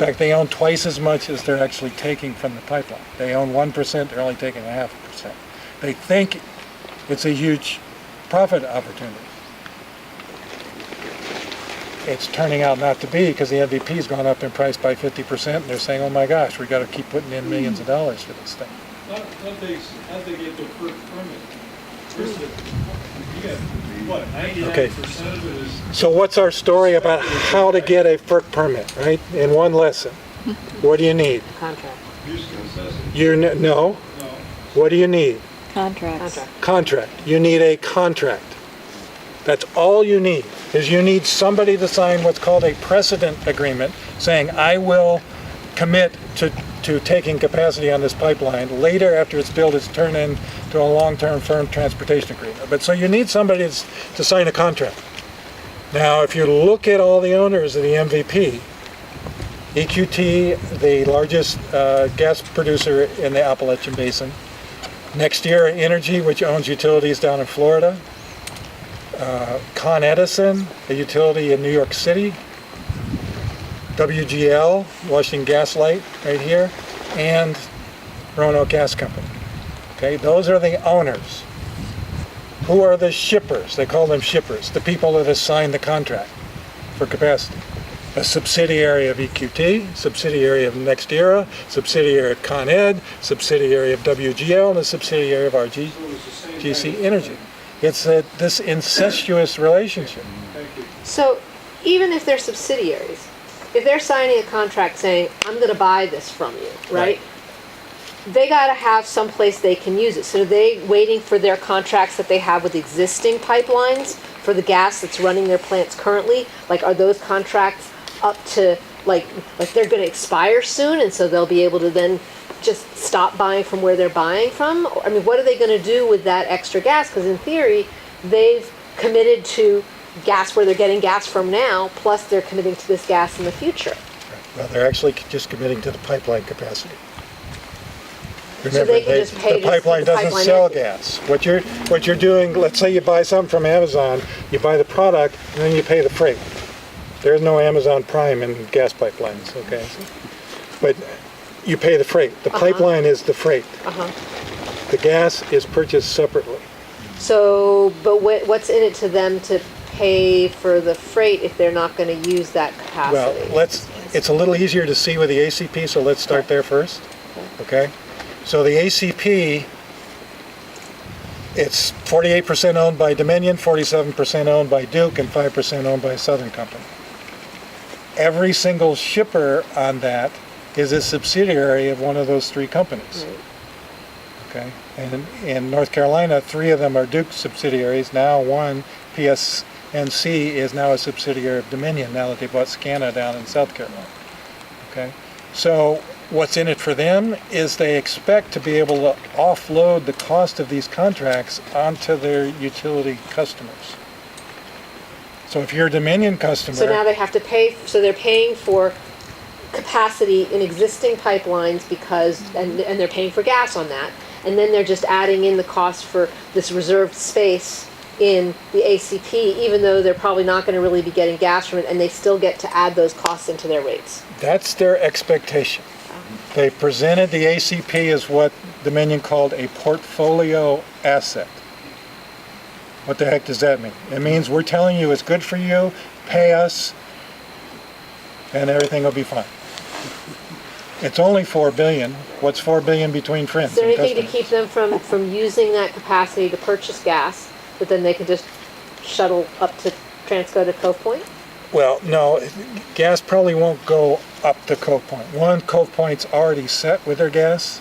fact, they own twice as much as they're actually taking from the pipeline. They own 1%, they're only taking 0.5%. They think it's a huge profit opportunity. It's turning out not to be, because the MVP's gone up in price by 50%, and they're saying, oh my gosh, we got to keep putting in millions of dollars for this thing. How'd they get their first permit? Where's the, you got, what, 99% of it is, So what's our story about how to get a FERC permit, right? In one lesson. What do you need? Contract. use of necessity? No. No. What do you need? Contracts. Contract. You need a contract. That's all you need, is you need somebody to sign what's called a precedent agreement saying, I will commit to taking capacity on this pipeline. Later, after it's built, it's turned into a long-term firm transportation agreement. But so you need somebody to sign a contract. Now, if you look at all the owners of the MVP, EQT, the largest gas producer in the Appalachian Basin, NextEra Energy, which owns utilities down in Florida, Con Edison, a utility in New York City, WGL, Washington Gas Light, right here, and Roanoke Gas Company. Okay, those are the owners. Who are the shippers? They call them shippers, the people that have signed the contract for capacity. A subsidiary of EQT, subsidiary of NextEra, subsidiary of Con Ed, subsidiary of WGL, and a subsidiary of RGC Energy. It's this incestuous relationship. Thank you. So even if they're subsidiaries, if they're signing a contract saying, I'm going to buy this from you, right? They got to have some place they can use it. So are they waiting for their contracts that they have with existing pipelines for the gas that's running their plants currently? Like, are those contracts up to, like they're going to expire soon, and so they'll be able to then just stop buying from where they're buying from? I mean, what are they going to do with that extra gas? Because in theory, they've committed to gas where they're getting gas from now, plus they're committing to this gas in the future. Well, they're actually just committing to the pipeline capacity. So they can just pay the pipeline the doesn't pipeline sell entity. gas. What you're doing, let's say you buy something from Amazon, you buy the product, and then you pay the freight. There's no Amazon Prime in gas pipelines, okay? But you pay the freight. The pipeline is the freight. The gas is purchased separately. So, but what's in it to them to pay for the freight if they're not going to use that capacity? Well, it's a little easier to see with the ACP, so let's start there first, okay? So the ACP, it's 48% owned by Dominion, 47% owned by Duke, and 5% owned by Southern Company. Every single shipper on that is a subsidiary of one of those three companies. Right. Okay, and in North Carolina, 3 of them are Duke subsidiaries. Now one, PSNC, is now a subsidiary of Dominion, now that they bought SCANA down in South Carolina. Okay, so what's in it for them is they expect to be able to offload the cost of these contracts onto their utility customers. So if you're a Dominion customer... So now they have to pay, so they're paying for capacity in existing pipelines because, and they're paying for gas on that, and then they're just adding in the cost for this reserved space in the ACP, even though they're probably not going to really be getting gas from it, and they still get to add those costs into their rates. That's their expectation. They presented the ACP as what Dominion called a portfolio asset. What the heck does that mean? It means we're telling you it's good for you, pay us, and everything will be fine. It's only $4 billion. What's $4 billion between friends? Is there and anything to customers? keep them from using that capacity to purchase gas, but then they can just shuttle up to Transco to Cove Point? Well, no, gas probably won't go up to Cove Point. One, Cove Point's already set with their gas.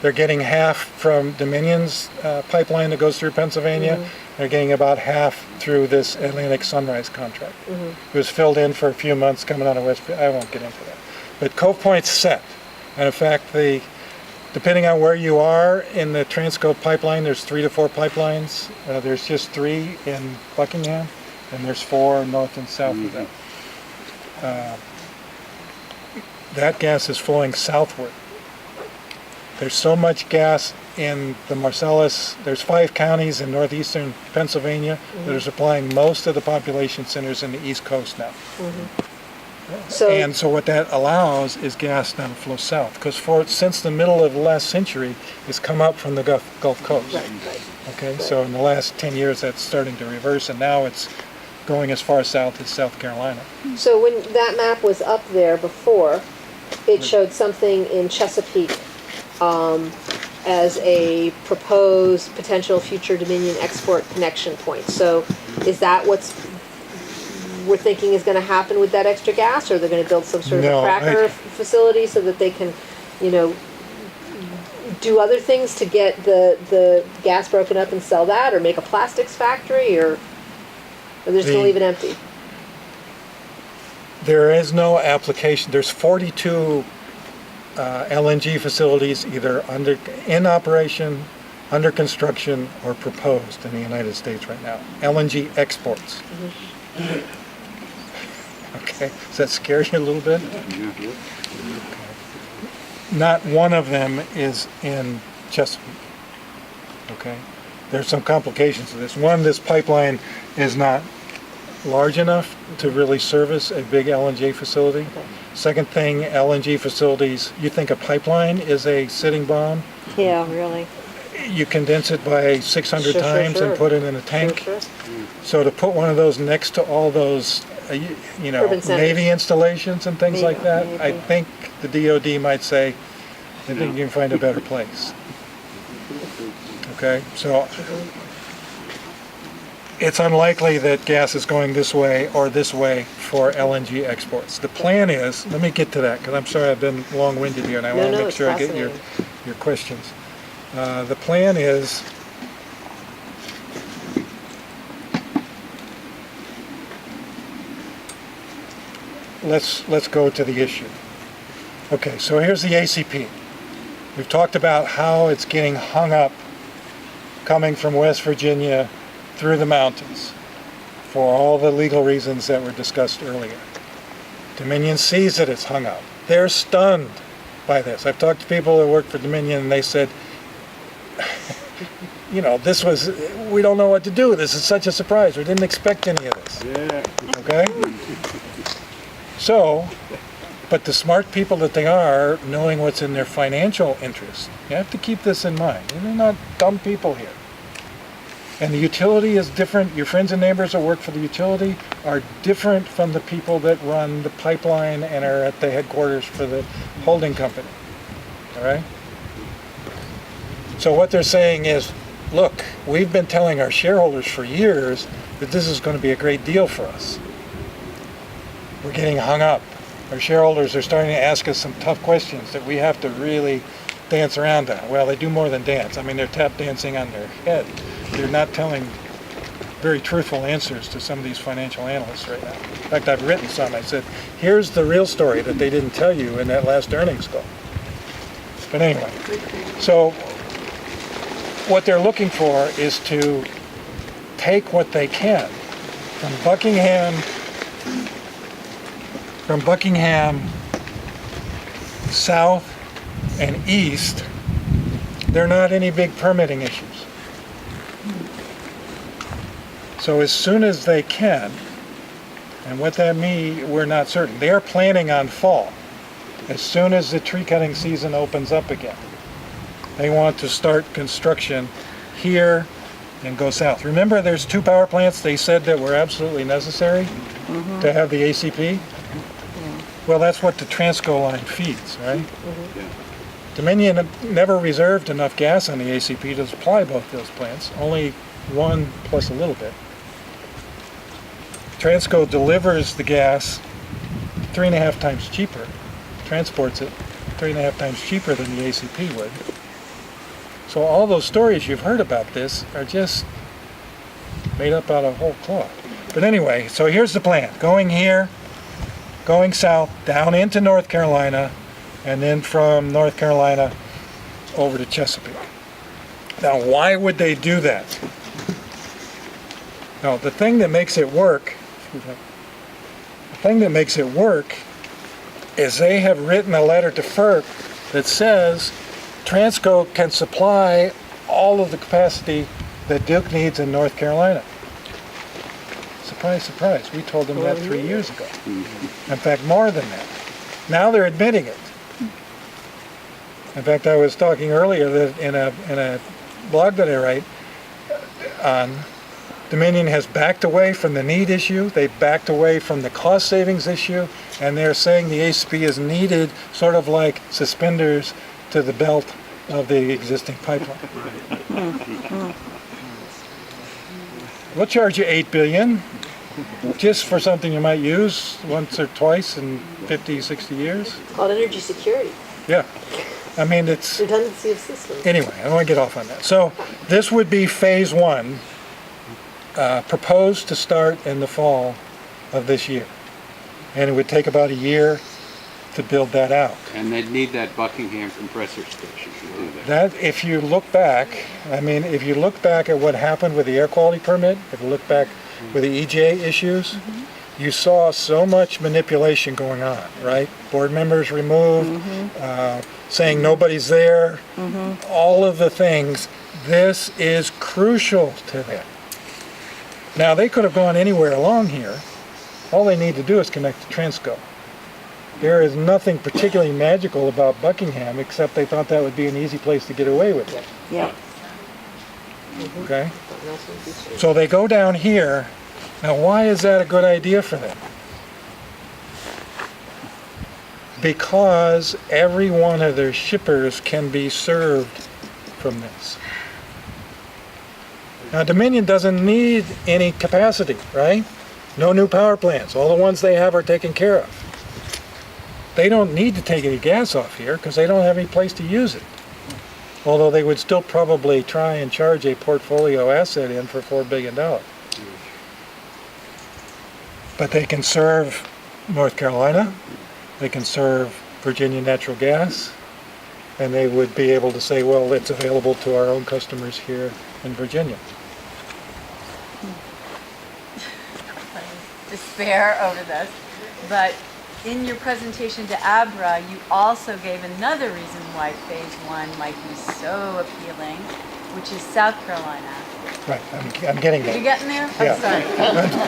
They're getting half from Dominion's pipeline that goes through Pennsylvania. They're getting about half through this Atlantic Sunrise contract. It was filled in for a few months coming out of West. I won't get into that. But Cove Point's set. And in fact, depending on where you are in the Transco pipeline, there's 3 to 4 pipelines. There's just 3 in Buckingham, and there's 4 north and south of that. that gas is flowing southward. There's so much gas in the Marcellus. There's 5 counties in northeastern Pennsylvania that are supplying most of the population centers in the East Coast now. So, And so what that allows is gas now to flow south, because since the middle of the last century, it's come up from the Gulf Coast. right, right. Okay, so in the last 10 years, that's starting to reverse, and now it's going as far south as South Carolina. So when that map was up there before, it showed something in Chesapeake as a proposed potential future Dominion export connection point. So is that what's we're thinking is going to happen with that extra gas, or they're going to build some sort of No, a cracker facility so that they can, you know, do other things to get the gas broken up and sell that, or make a plastics factory, or they're just going to leave it empty? There is no application. There's 42 LNG facilities either in operation, under construction, or proposed in the United States right now. LNG exports. Okay, does that scare you a little bit? Not one of them is in Chesapeake. Okay, there's some complications to this. One, this pipeline is not large enough to really service a big LNG facility. Second thing, LNG facilities, you think a pipeline is a sitting bomb? Yeah, really. You condense it by 600 Sure, times sure. and put it in a tank. Sure. So to put one of those next to all those, you know, Urban centers. Navy installations and things like that, I Maybe. think the DOD might say, I think you can find a better place. Okay, so it's unlikely that gas is going this way or this way for LNG exports. The plan is, let me get to that, because I'm sorry I've been long-winded here, and I want to make it's sure I get your questions. The plan is, let's go to the issue. Okay, so here's the ACP. We've talked about how it's getting hung up coming from West Virginia through the mountains for all the legal reasons that were discussed earlier. Dominion sees that it's hung up. They're stunned by this. I've talked to people that work for Dominion, and they said, you know, we don't know what to do. This is such a surprise. We didn't expect any of this. Yeah. Okay? So, but the smart people that they are, knowing what's in their financial interest, you have to keep this in mind. They're not dumb people here. And the utility is different. Your friends and neighbors that work for the utility are different from the people that run the pipeline and are at the headquarters for the holding company. All right? So what they're saying is, look, we've been telling our shareholders for years that this is going to be a great deal for us. We're getting hung up. Our shareholders are starting to ask us some tough questions that we have to really dance around on. Well, they do more than dance. I mean, they're tap dancing on their head. They're not telling very truthful answers to some of these financial analysts right now. In fact, I've written some. I said, here's the real story that they didn't tell you in that last earnings call. But anyway, so what they're looking for is to take what they can from Buckingham south and east. There are not any big permitting issues. So as soon as they can, and what that means, we're not certain. They are planning on fall. As soon as the tree cutting season opens up again, they want to start construction here and go south. Remember, there's 2 power plants they said that were absolutely necessary to have the ACP? Well, that's what the Transco line feeds, right? Dominion never reserved enough gas on the ACP to supply both those plants, only one plus a little bit. Transco delivers the gas 3.5 times cheaper, transports it 3.5 times cheaper than the ACP would. So all those stories you've heard about this are just made up out of whole cloth. But anyway, so here's the plan. Going here, going south, down into North Carolina, and then from North Carolina over to Chesapeake. Now, why would they do that? Now, the thing that makes it work is they have written a letter to FERC that says Transco can supply all of the capacity that Duke needs in North Carolina. Surprise, surprise. We told them that 3 years ago. In fact, more than that. Now they're admitting it. In fact, I was talking earlier that in a blog that I write on, Dominion has backed away from the need issue, they backed away from the cost savings issue, and they're saying the ACP is needed sort of like suspenders to the belt of the existing pipeline. We'll charge you $8 billion just for something you might use once or twice in 50, 60 years. Called energy security, Yeah. I mean, it's, redundancy of systems. anyway, I don't want to get off on that. So this would be phase one, proposed to start in the fall of this year. And it would take about a year to build that out. And they'd need that Buckingham compressor station to do that. That, if you look back, I mean, if you look back at what happened with the air quality permit, if you look back with the EJ issues, you saw so much manipulation going on, right? Board members removed, saying nobody's there, all of the things. This is crucial to them. Now, they could have gone anywhere along here. All they need to do is connect to Transco. There is nothing particularly magical about Buckingham, except they thought that would be an easy place to get away with it. Yeah. Okay? So they go down here. Now, why is that a good idea for them? Because every one of their shippers can be served from this. Now, Dominion doesn't need any capacity, right? No new power plants. All the ones they have are taken care of. They don't need to take any gas off here because they don't have any place to use it. Although they would still probably try and charge a portfolio asset in for $4 billion. But they can serve North Carolina, they can serve Virginia natural gas, and they would be able to say, well, it's available to our own customers here in Virginia. Despair over this, but in your presentation to ABRA, you also gave another reason why phase one might be so appealing, which is South Carolina. Right, I'm getting Are you there. getting there? Yeah.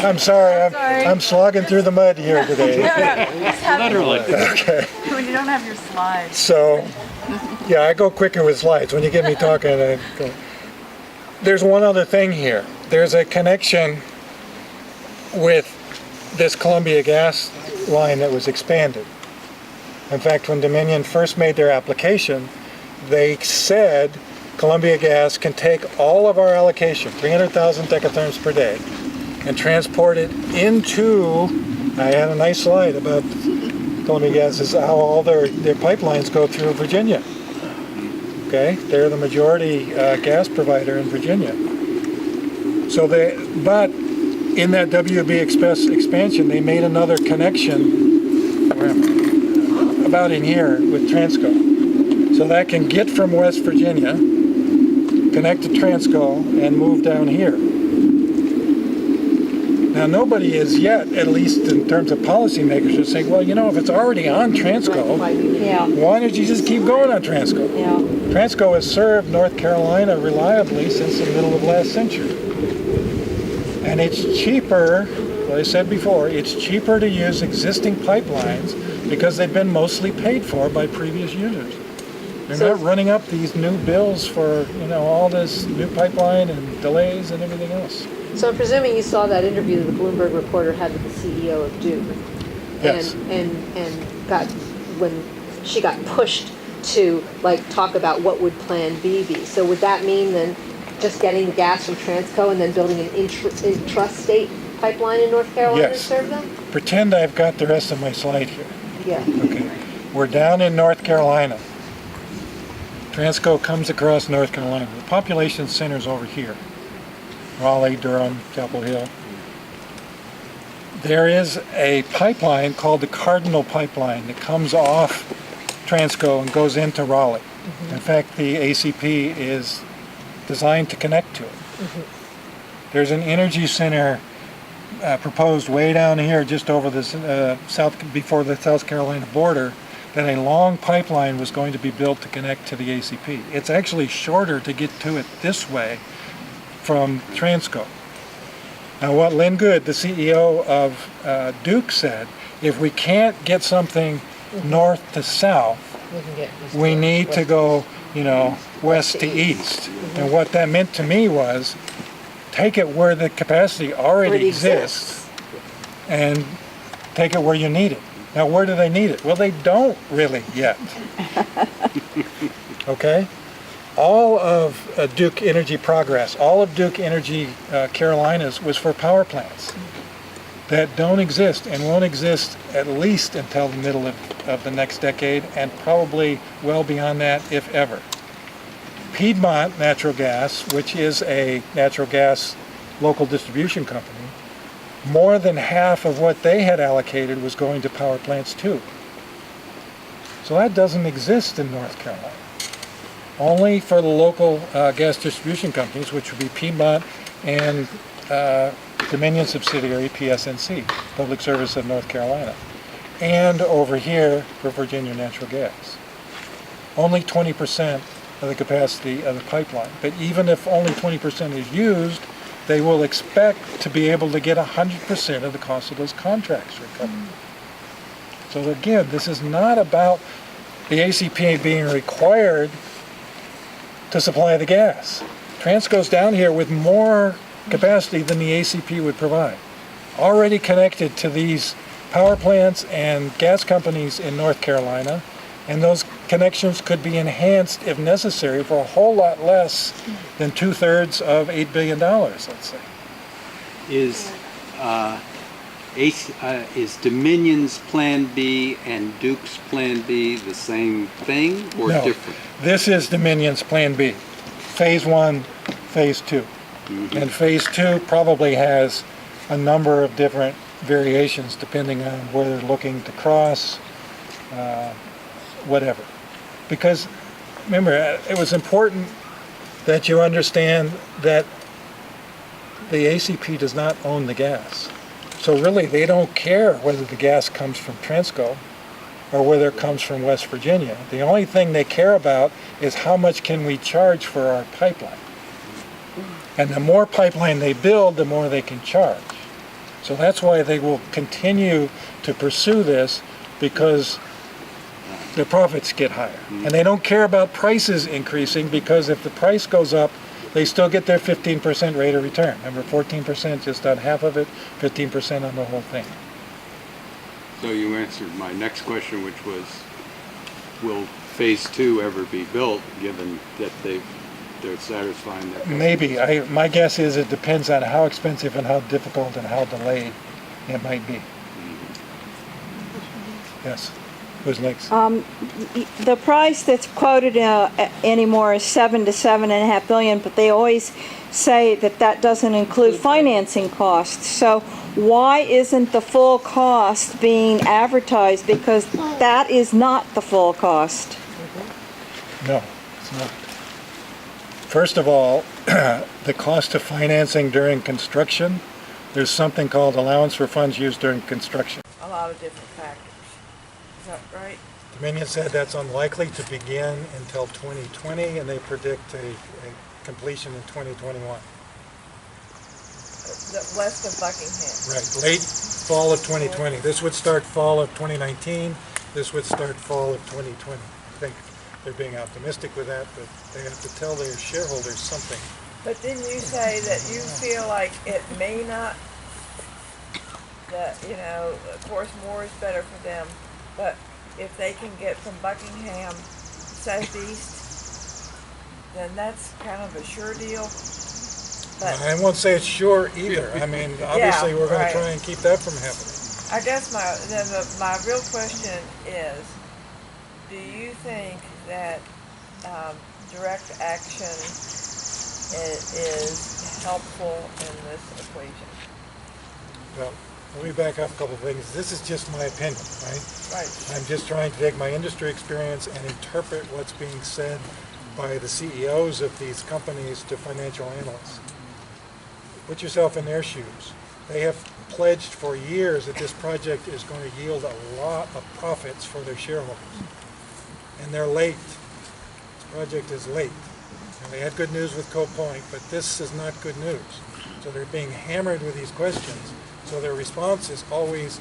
I'm sorry. I'm sorry, I'm slogging through the mud here today. Just have- Literally. Okay, When you don't have your slides. so, yeah, I go quicker with slides. When you get me talking, I go. There's one other thing here. There's a connection with this Columbia gas line that was expanded. In fact, when Dominion first made their application, they said Columbia Gas can take all of our allocation, 300,000 decatherms per day, and transport it into, I had a nice slide about Columbia Gas, is how all their pipelines go through Virginia. Okay, they're the majority gas provider in Virginia. So but in that WB Express expansion, they made another connection, where am I? About in here with Transco. So that can get from West Virginia, connect to Transco, and move down here. Now, nobody is yet, at least in terms of policymakers, is saying, well, you know, if it's already on Transco, Yeah, why don't you just keep going on Transco? yeah. Transco has served North Carolina reliably since the middle of last century. And it's cheaper, what I said before, it's cheaper to use existing pipelines because they've been mostly paid for by previous users. They're So- not running up these new bills for, you know, all this new pipeline and delays and everything else. So I'm presuming you saw that interview that the Bloomberg reporter had with the CEO of Duke. Yes. And got, when she got pushed to like talk about what would Plan B be. So would that mean then just getting the gas from Transco and then building an intrastate pipeline in North Carolina to Yes. serve them? Pretend I've got the rest of my slide here. Yeah. Okay. We're down in North Carolina. Transco comes across North Carolina. The population center's over here. Raleigh, Durham, Chapel Hill. There is a pipeline called the Cardinal Pipeline that comes off Transco and goes into Raleigh. In fact, the ACP is designed to connect to it. There's an energy center proposed way down here, just over the before the South Carolina border, that a long pipeline was going to be built to connect to the ACP. It's actually shorter to get to it this way from Transco. Now, what Lynn Good, the CEO of Duke, said, if we can't get something north to south, we need to go, west to east. And what that meant to me was, take it where the capacity already exists and take it where you need it. Now, where do they need it? Well, they don't really yet. Okay? All of Duke Energy Progress, all of Duke Energy Carolinas was for power plants that don't exist and won't exist at least until the middle of the next decade, and probably well beyond that, if ever. Piedmont Natural Gas, which is a natural gas local distribution company, more than half of what they had allocated was going to power plants too. So that doesn't exist in North Carolina. Only for the local gas distribution companies, which would be Piedmont and Dominion subsidiary PSNC, Public Service of North Carolina, and over here for Virginia Natural Gas. Only 20% of the capacity of the pipeline. But even if only 20% is used, they will expect to be able to get 100% of the cost of those contracts recovered. So again, this is not about the ACP being required to supply the gas. Transco's down here with more capacity than the ACP would provide. Already connected to these power plants and gas companies in North Carolina, and those connections could be enhanced if necessary for a whole lot less than 2/3 of $8 billion, let's say. Is Dominion's Plan B and Duke's Plan B the same thing or No, different? this is Dominion's Plan B. Phase 1, Phase 2. And Phase 2 probably has a number of different variations depending on where they're looking to cross, whatever. Because, remember, it was important that you understand that the ACP does not own the gas. So really, they don't care whether the gas comes from Transco or whether it comes from West Virginia. The only thing they care about is how much can we charge for our pipeline. And the more pipeline they build, the more they can charge. So that's why they will continue to pursue this, because their profits get higher. And they don't care about prices increasing, because if the price goes up, they still get their 15% rate of return. Remember, 14% just on half of it, 15% on the whole thing. So you answered my next question, which was, will Phase 2 ever be built, given that they're satisfying that? Maybe. My guess is it depends on how expensive and how difficult and how delayed it might be. Yes. Who's next? The price that's quoted anymore is $7 to $7.5 billion, but they always say that that doesn't include financing costs. So why isn't the full cost being advertised? Because that is not the full cost. No, it's not. First of all, the cost of financing during construction, there's something called allowance for funds used during construction. A lot of different factors. Is that right? Dominion said that's unlikely to begin until 2020, and they predict a completion in 2021. West of Buckingham. Right, late fall of 2020. This would start fall of 2019. This would start fall of 2020. I think they're being optimistic with that, but they have to tell their shareholders something. But didn't you say that you feel like it may not, that, of course more is better for them, but if they can get from Buckingham southeast, then that's kind of a sure deal. But I won't say it's sure either. I mean, obviously we're going to try and keep that from happening. I guess my real question is, do you think that direct action is helpful in this equation? Well, let me back up a couple of things. This is just my opinion, right? Right. I'm just trying to take my industry experience and interpret what's being said by the CEOs of these companies to financial analysts. Put yourself in their shoes. They have pledged for years that this project is going to yield a lot of profits for their shareholders. And they're late. This project is late. And they had good news with Cove Point, but this is not good news. So they're being hammered with these questions. So their response is always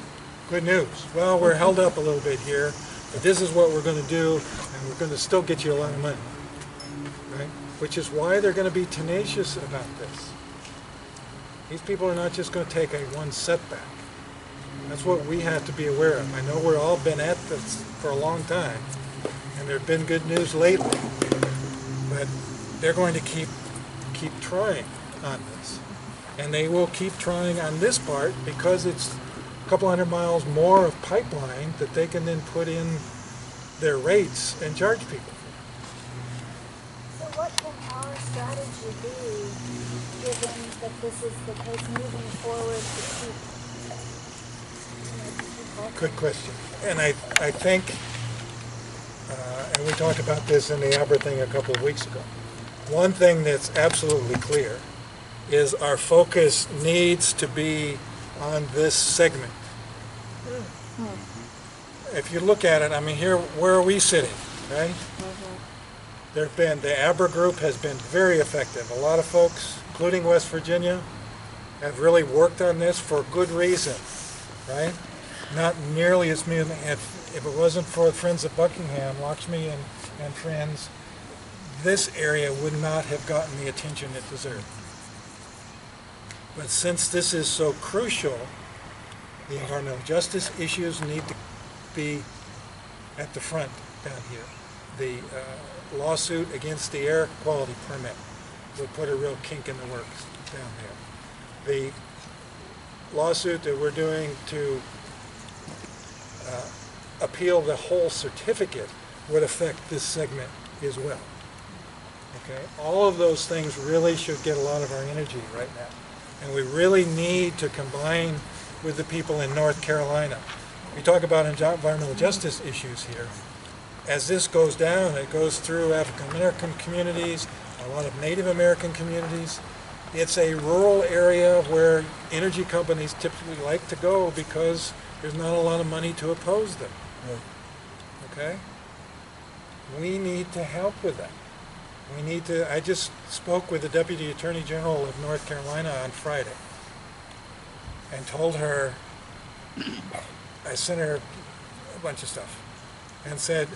good news. Well, we're held up a little bit here, but this is what we're going to do, and we're going to still get you a lot of money. Right? Which is why they're going to be tenacious about this. These people are not just going to take a one setback. That's what we have to be aware of. I know we've all been at this for a long time, and there have been good news lately, but they're going to keep trying on this. And they will keep trying on this part because it's a couple hundred miles more of pipeline that they can then put in their rates and charge people. So what can our strategy be, given that this is the case moving forward to keep? Good question. And I think, and we talked about this in the Abra thing a couple of weeks ago, one thing that's absolutely clear is our focus needs to be on this segment. If you look at it, I mean, here, where are we sitting, right? The Abra group has been very effective. A lot of folks, including West Virginia, have really worked on this for good reason, right? Not nearly as many. If it wasn't for Friends of Buckingham, Lakshmi and friends, this area would not have gotten the attention it deserved. But since this is so crucial, the environmental justice issues need to be at the front down here. The lawsuit against the air quality permit will put a real kink in the works down there. The lawsuit that we're doing to appeal the whole certificate would affect this segment as well. Okay, all of those things really should get a lot of our energy right now. And we really need to combine with the people in North Carolina. We talk about environmental justice issues here. As this goes down, it goes through African American communities, a lot of Native American communities. It's a rural area where energy companies typically like to go because there's not a lot of money to oppose them. Okay? We need to help with that. We need to, I just spoke with the Deputy Attorney General of North Carolina on Friday and told her, I sent her a bunch of stuff and said,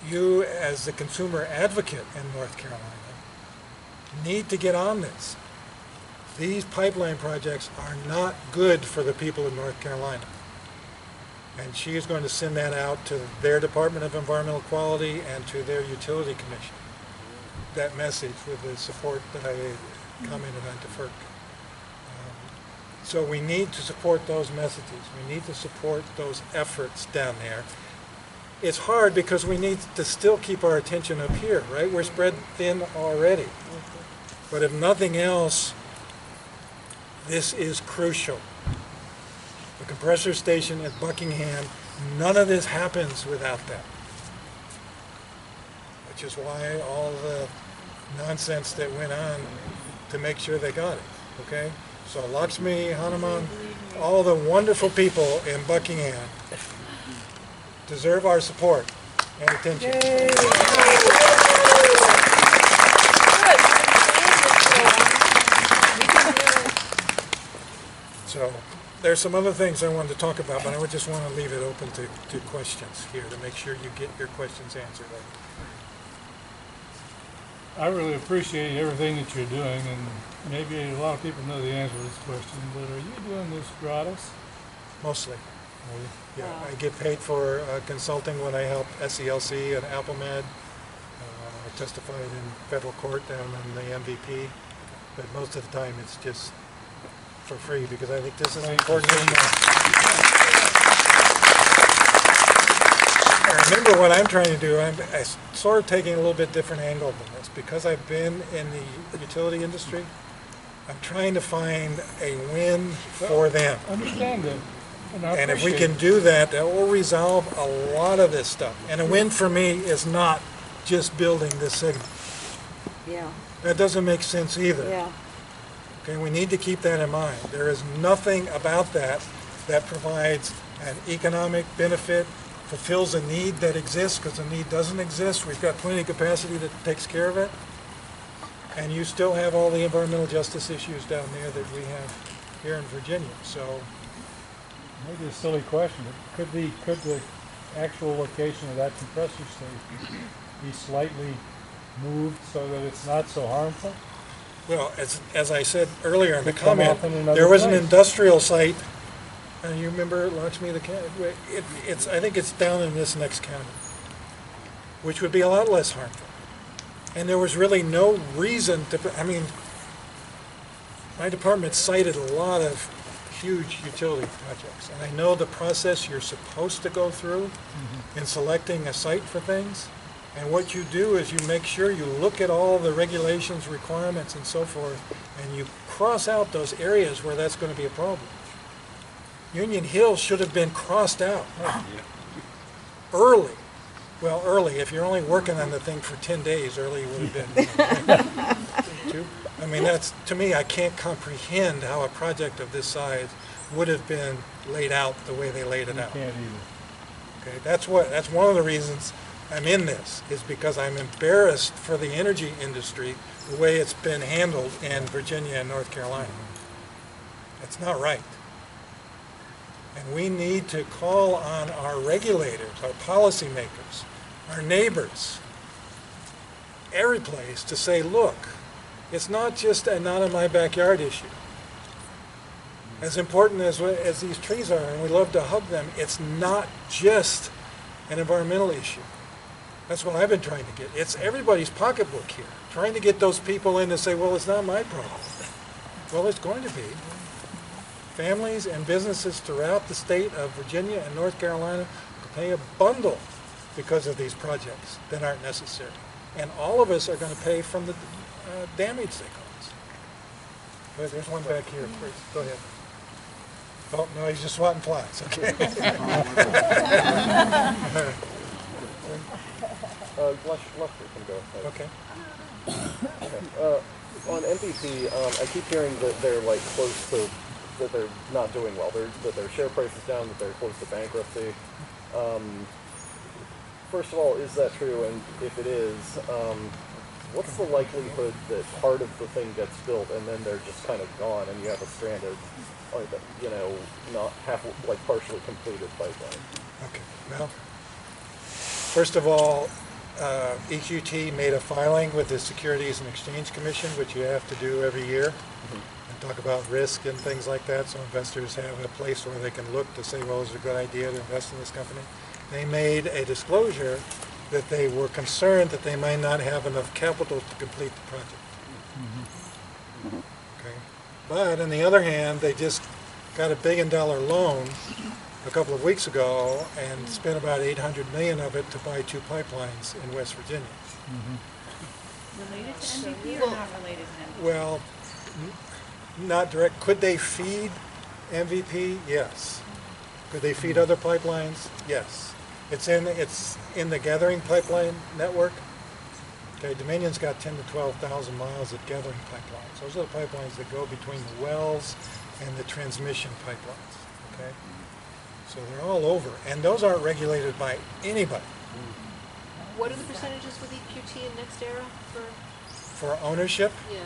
you as the consumer advocate in North Carolina need to get on this. These pipeline projects are not good for the people of North Carolina. And she is going to send that out to their Department of Environmental Quality and to their utility commission. That message with the support that I commented on to FERC. So we need to support those messages. We need to support those efforts down there. It's hard because we need to still keep our attention up here, right? We're spread thin already. But if nothing else, this is crucial. The compressor station at Buckingham, none of this happens without that. Which is why all the nonsense that went on to make sure they got it, okay? So Lakshmi, Hanuman, all the wonderful people in Buckingham deserve our support and attention. So there's some other things I wanted to talk about, but I would just want to leave it open to questions here to make sure you get your questions answered. I really appreciate everything that you're doing, and maybe a lot of people know the answer to this question, but are you doing this gratis? Mostly. Yeah, I get paid for consulting when I help SELC and AppleMed. I testified in federal court down in the MVP, but most of the time it's just for free because I think this is an important issue. Remember what I'm trying to do, I'm sort of taking a little bit different angle than this. Because I've been in the utility industry, I'm trying to find a win for them. Understand that. And if we can do that, that will resolve a lot of this stuff. And a win for me is not just building this segment. Yeah, That doesn't make sense either. yeah. Okay, we need to keep that in mind. There is nothing about that that provides an economic benefit, fulfills a need that exists, because the need doesn't exist. We've got plenty of capacity that takes care of it. And you still have all the environmental justice issues down there that we have here in Virginia. So Maybe a silly question, but could the actual location of that compressor station be slightly moved so that it's not so harmful? well, as I said earlier in the Could come comment, off in another there was an place. industrial site, and you remember Lakshmi, it's I think it's down in this next county, which would be a lot less harmful. And there was really no reason to, I mean, my department cited a lot of huge utility projects. And I know the process you're supposed to go through in selecting a site for things. And what you do is you make sure you look at all the regulations, requirements, and so forth, and you cross out those areas where that's going to be a problem. Union Hill should have been crossed out early. Well, early, if you're only working on the thing for 10 days, early would have been. I mean, that's, to me, I can't comprehend how a project of this size would have been laid out the way they laid it out. Can't either. Okay, that's one of the reasons I'm in this, is because I'm embarrassed for the energy industry, the way it's been handled in Virginia and North Carolina. It's not right. And we need to call on our regulators, our policymakers, our neighbors, every place to say, look, it's not just a not in my backyard issue. As important as these trees are, and we love to hug them, it's not just an environmental issue. That's what I've been trying to get. It's everybody's pocketbook here, trying to get those people in to say, well, it's not my problem. Well, it's going to be. Families and businesses throughout the state of Virginia and North Carolina will pay a bundle because of these projects that aren't necessary. And all of us are going to pay from the damage they cause. But there's one back here first. Go ahead. Oh, no, he's just swatting flies. Okay. Lester can go ahead. Okay. On MVP, I keep hearing that they're like close to, that they're not doing well. That their share price is down, that they're close to bankruptcy. First of all, is that true? And if it is, what's the likelihood that part of the thing gets built and then they're just kind of gone and you have a stranded, like, you know, not half, like partially completed pipeline? Okay. Well, first of all, EQT made a filing with the Securities and Exchange Commission, which you have to do every year, and talk about risk and things like that, so investors have a place where they can look to say, well, is it a good idea to invest in this company? They made a disclosure that they were concerned that they might not have enough capital to complete the project. Okay. But on the other hand, they just got $1 billion loan a couple of weeks ago and spent about $800 million of it to buy 2 pipelines in West Virginia. Related to MVP or not related to MVP? Well, not direct. Could they feed MVP? Yes. Could they feed other pipelines? Yes. It's in the gathering pipeline network. Okay, Dominion's got 10 to 12,000 miles of gathering pipelines. Those are the pipelines that go between the wells and the transmission pipelines. Okay, so they're all over, and those aren't regulated by anybody. What are the percentages with EQT and NextEra for? For ownership, Yeah,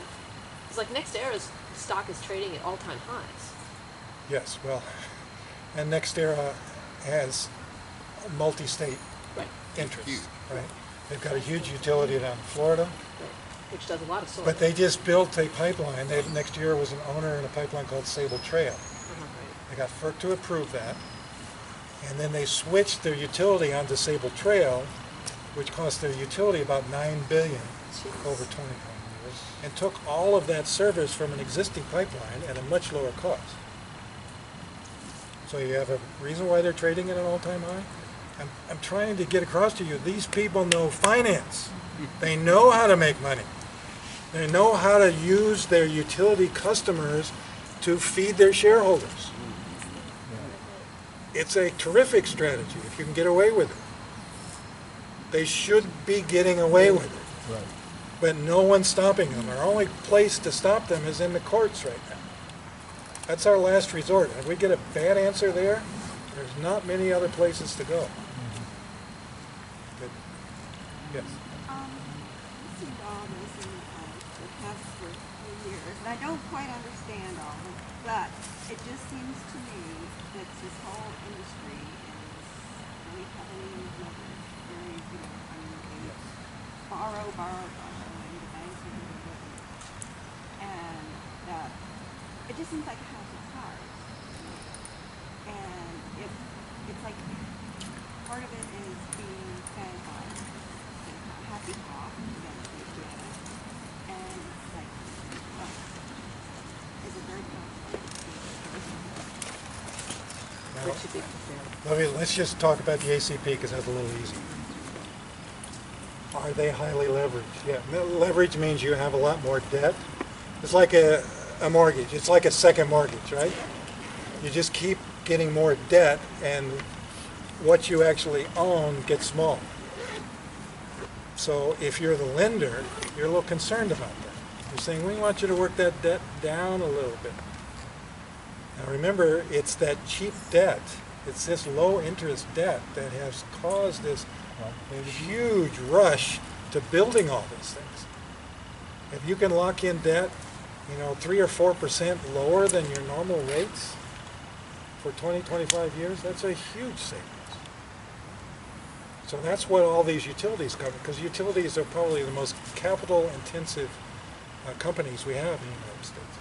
it's like NextEra's stock is trading at all-time highs. yes. Well, and NextEra has multi-state Right. interests, right? They've got a huge utility down in Florida, Which does a lot of solar. but they just built a pipeline. NextEra was an owner in a pipeline called Sable Trail. They got FERC to approve that, and then they switched their utility onto Sable Trail, which cost their utility about $9 billion over 25 years, and took all of that service from an existing pipeline at a much lower cost. So you have a reason why they're trading at an all-time high? I'm trying to get across to you, these people know finance. They know how to make money. They know how to use their utility customers to feed their shareholders. It's a terrific strategy if you can get away with it. They should be getting away with it. Right. but no one's stopping them. Our only place to stop them is in the courts right now. That's our last resort. If we get a bad answer there, there's not many other places to go. But, yes. Listening to all this in the past for a few years, and I don't quite understand all of it, but it just seems to me that this whole industry is very heavily leveraged, very, I mean, they borrow, and the banks are doing it. And it just seems like a house of cards. And it's like part of it is being fed by the happy off against the get, and it's like, is it very complicated? Let's just talk about the ACP because that's a little easy. Are they highly leveraged? Yeah, leverage means you have a lot more debt. It's like a mortgage. It's like a second mortgage, right? You just keep getting more debt and what you actually own gets smaller. So if you're the lender, you're a little concerned about that. You're saying, we want you to work that debt down a little bit. Now remember, it's that cheap debt, it's this low interest debt that has caused this huge rush to building all these things. If you can lock in debt, 3 or 4% lower than your normal rates for 20, 25 years, that's a huge savings. So that's what all these utilities cover, because utilities are probably the most capital intensive companies we have in the United States.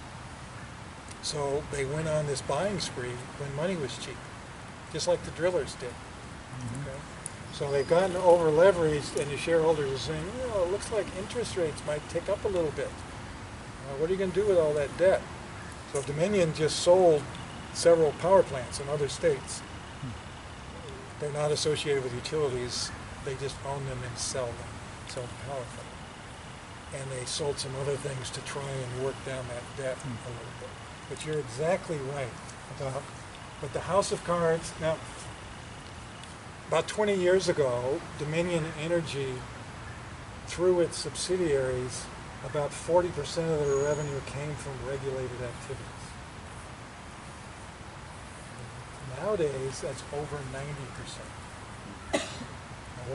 So they went on this buying spree when money was cheap, just like the drillers did. Okay? So they've gotten over leveraged, and the shareholders are saying, it looks like interest rates might tick up a little bit. What are you going to do with all that debt? So Dominion just sold several power plants in other states. They're not associated with utilities. They just own them and sell them, sell the power from them. And they sold some other things to try and work down that debt a little bit. But you're exactly right about, but the house of cards, now, about 20 years ago, Dominion Energy, through its subsidiaries, about 40% of their revenue came from regulated activities. Nowadays, that's over 90%. Now,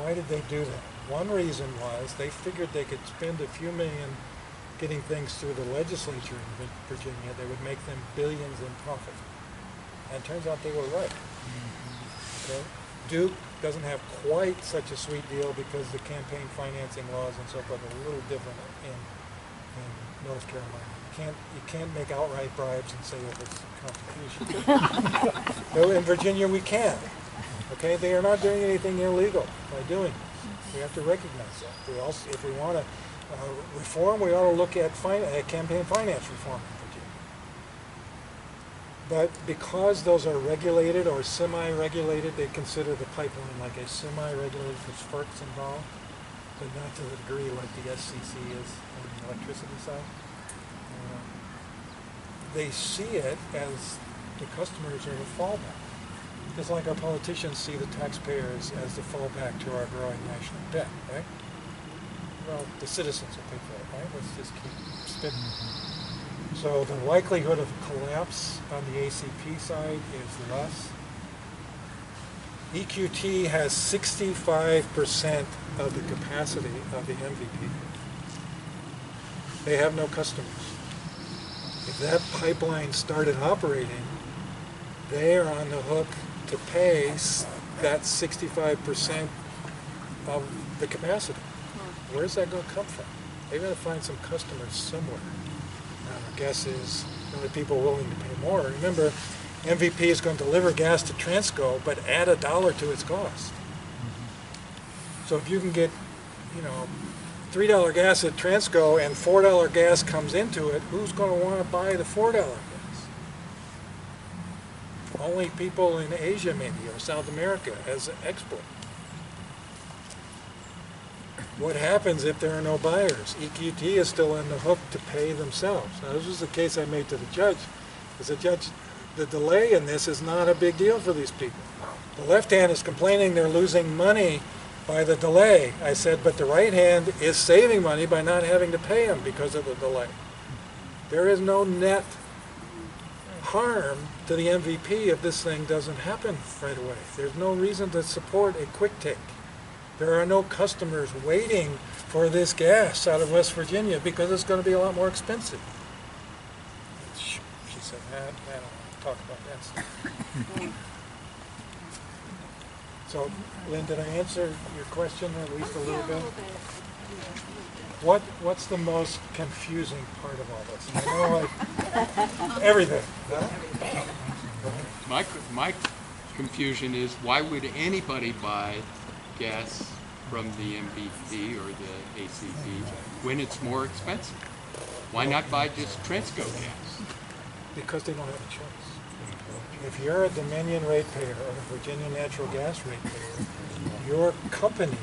why did they do that? One reason was they figured they could spend a few million getting things through the legislature in Virginia that would make them billions in profit. And it turns out they were right. Okay? Duke doesn't have quite such a sweet deal because the campaign financing laws and so forth are a little different in North Carolina. You can't make outright bribes and say it was contribution. No, in Virginia we can. Okay, they are not doing anything illegal by doing this. We have to recognize that. We also, if we want to reform, we ought to look at campaign finance reform in Virginia. But because those are regulated or semi-regulated, they consider the pipeline like a semi-regulated because FERC's involved, but not to the degree like the SCC is on the electricity side. They see it as the customers are the fallback. Just like our politicians see the taxpayers as the fallback to our growing national debt, right? Well, the citizens will pay for it, right? Let's just keep spending. So the likelihood of collapse on the ACP side is less. EQT has 65% of the capacity of the MVP. They have no customers. If that pipeline started operating, they are on the hook to pay that 65% of the capacity. Where's that going to come from? They've got to find some customers somewhere. Now, our guess is the only people willing to pay more. Remember, MVP is going to deliver gas to Transco, but add $1 to its cost. So if you can get, $3 gas at Transco and $4 gas comes into it, who's going to want to buy the $4 gas? Only people in Asia maybe, or South America as an export. What happens if there are no buyers? EQT is still on the hook to pay themselves. Now this was the case I made to the judge. Because the judge, the delay in this is not a big deal for these people. The left hand is complaining they're losing money by the delay. I said, but the right hand is saving money by not having to pay them because of the delay. There is no net harm to the MVP if this thing doesn't happen right away. There's no reason to support a quick take. There are no customers waiting for this gas out of West Virginia because it's going to be a lot more expensive. She said, I don't want to talk about that stuff. So, Lynn, did I answer your question at least a little bit? What's the most confusing part of all this? I know, like, everything. My confusion is, why would anybody buy gas from the MVP or the ACP when it's more expensive? Why not buy just Transco gas? Because they don't have a choice. If you're a Dominion ratepayer or a Virginia Natural Gas ratepayer, your company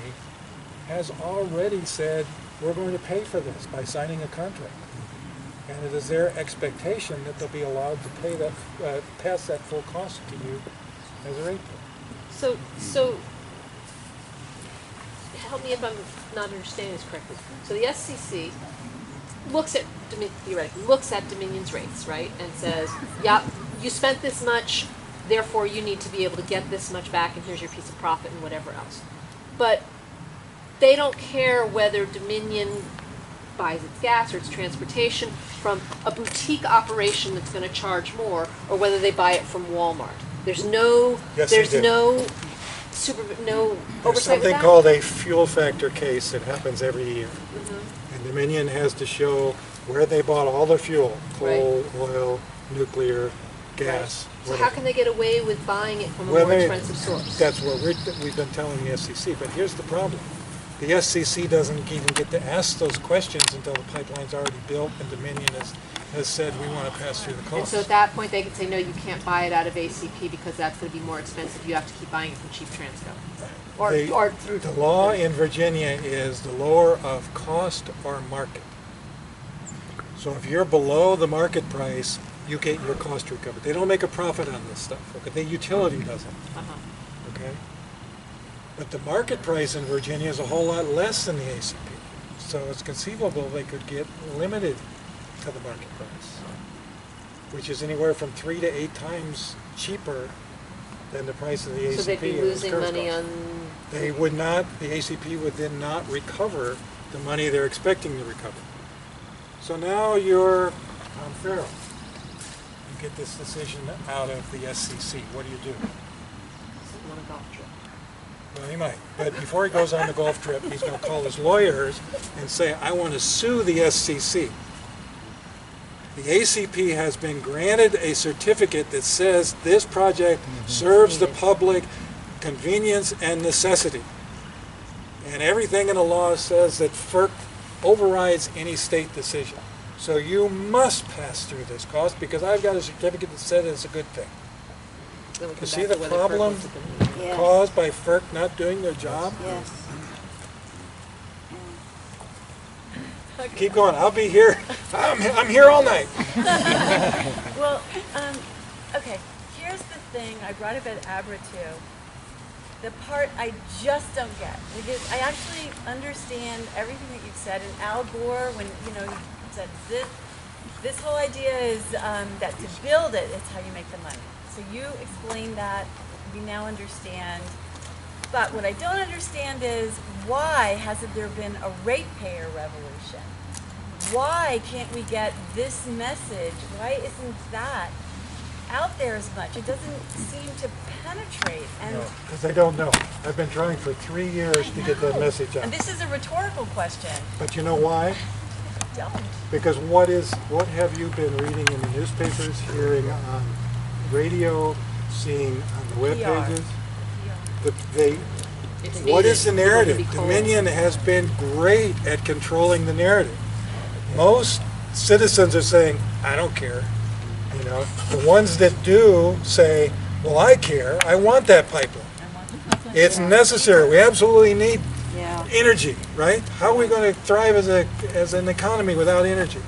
has already said, we're going to pay for this by signing a contract. And it is their expectation that they'll be allowed to pay that, pass that full cost to you as a ratepayer. So help me if I'm not understanding this correctly. So the SCC looks at, theoretically, looks at Dominion's rates, right, and says, yeah, you spent this much, therefore you need to be able to get this much back, and here's your piece of profit and whatever else. But they don't care whether Dominion buys its gas or its transportation from a boutique operation that's going to charge more, or whether they buy it from Walmart. There's no, Yes, there's they do. no There's oversight with something that? called a fuel factor case that happens every year. Mhm. And Dominion has to show where they bought all their fuel, coal, oil, nuclear, gas, So whatever. how can they get away with buying it from a Well, more they- expensive source? That's what we've been telling the SCC, but here's the problem. The SCC doesn't even get to ask those questions until the pipeline's already built and Dominion has said, we want to pass through the And cost. so at that point, they could say, no, you can't buy it out of ACP because that's going to be more expensive. You have to keep buying it from cheap Transco. Or through The law in Virginia is the lower of cost or market. So if you're below the market price, you get your cost recovered. They don't make a profit on this stuff. Okay? The utility doesn't. Uh-huh. Okay? But the market price in Virginia is a whole lot less than the ACP. So it's conceivable they could get limited to the market price, which is anywhere from 3 to 8 times cheaper than the price of the ACP. So they'd be at its losing current money cost. on... They would not, the ACP would then not recover the money they're expecting to recover. So now you're on Farrell. You get this decision out of the SCC. What do you do? on a golf trip. Well, he might. But before he goes on the golf trip, he's going to call his lawyers and say, I want to sue the SCC. The ACP has been granted a certificate that says this project serves the public convenience and necessity. And everything in the law says that FERC overrides any state decision. So you must pass through this cost because I've got a certificate that said it's a good thing. Then we come You see back the to whether FERC problem wants to do it. caused by FERC not doing their job? Yes. Keep going. I'll be here. I'm here all night. Well, okay, here's the thing, I brought up at Abra too. The part I just don't get, because I actually understand everything that you've said, and Al Gore, when, you know, he said this whole idea is that to build it, it's how you make the money. So you explained that, we now understand. But what I don't understand is, why hasn't there been a ratepayer revolution? Why can't we get this message? Why isn't that out there as much? It doesn't seem to penetrate. And Because they don't know. I've been trying for 3 years to get that message out. And this is a rhetorical question. But you know why? Don't. Because what have you been reading in the newspapers, hearing on radio, seeing on the web PR. pages? It's What needed. is the People narrative? need to be told. Dominion has been great at controlling the narrative. Most citizens are saying, I don't care. You know, the ones that do say, well, I care. I want that pipeline. It's necessary. We absolutely need Yeah. energy, right? How are we going to thrive as an economy without energy?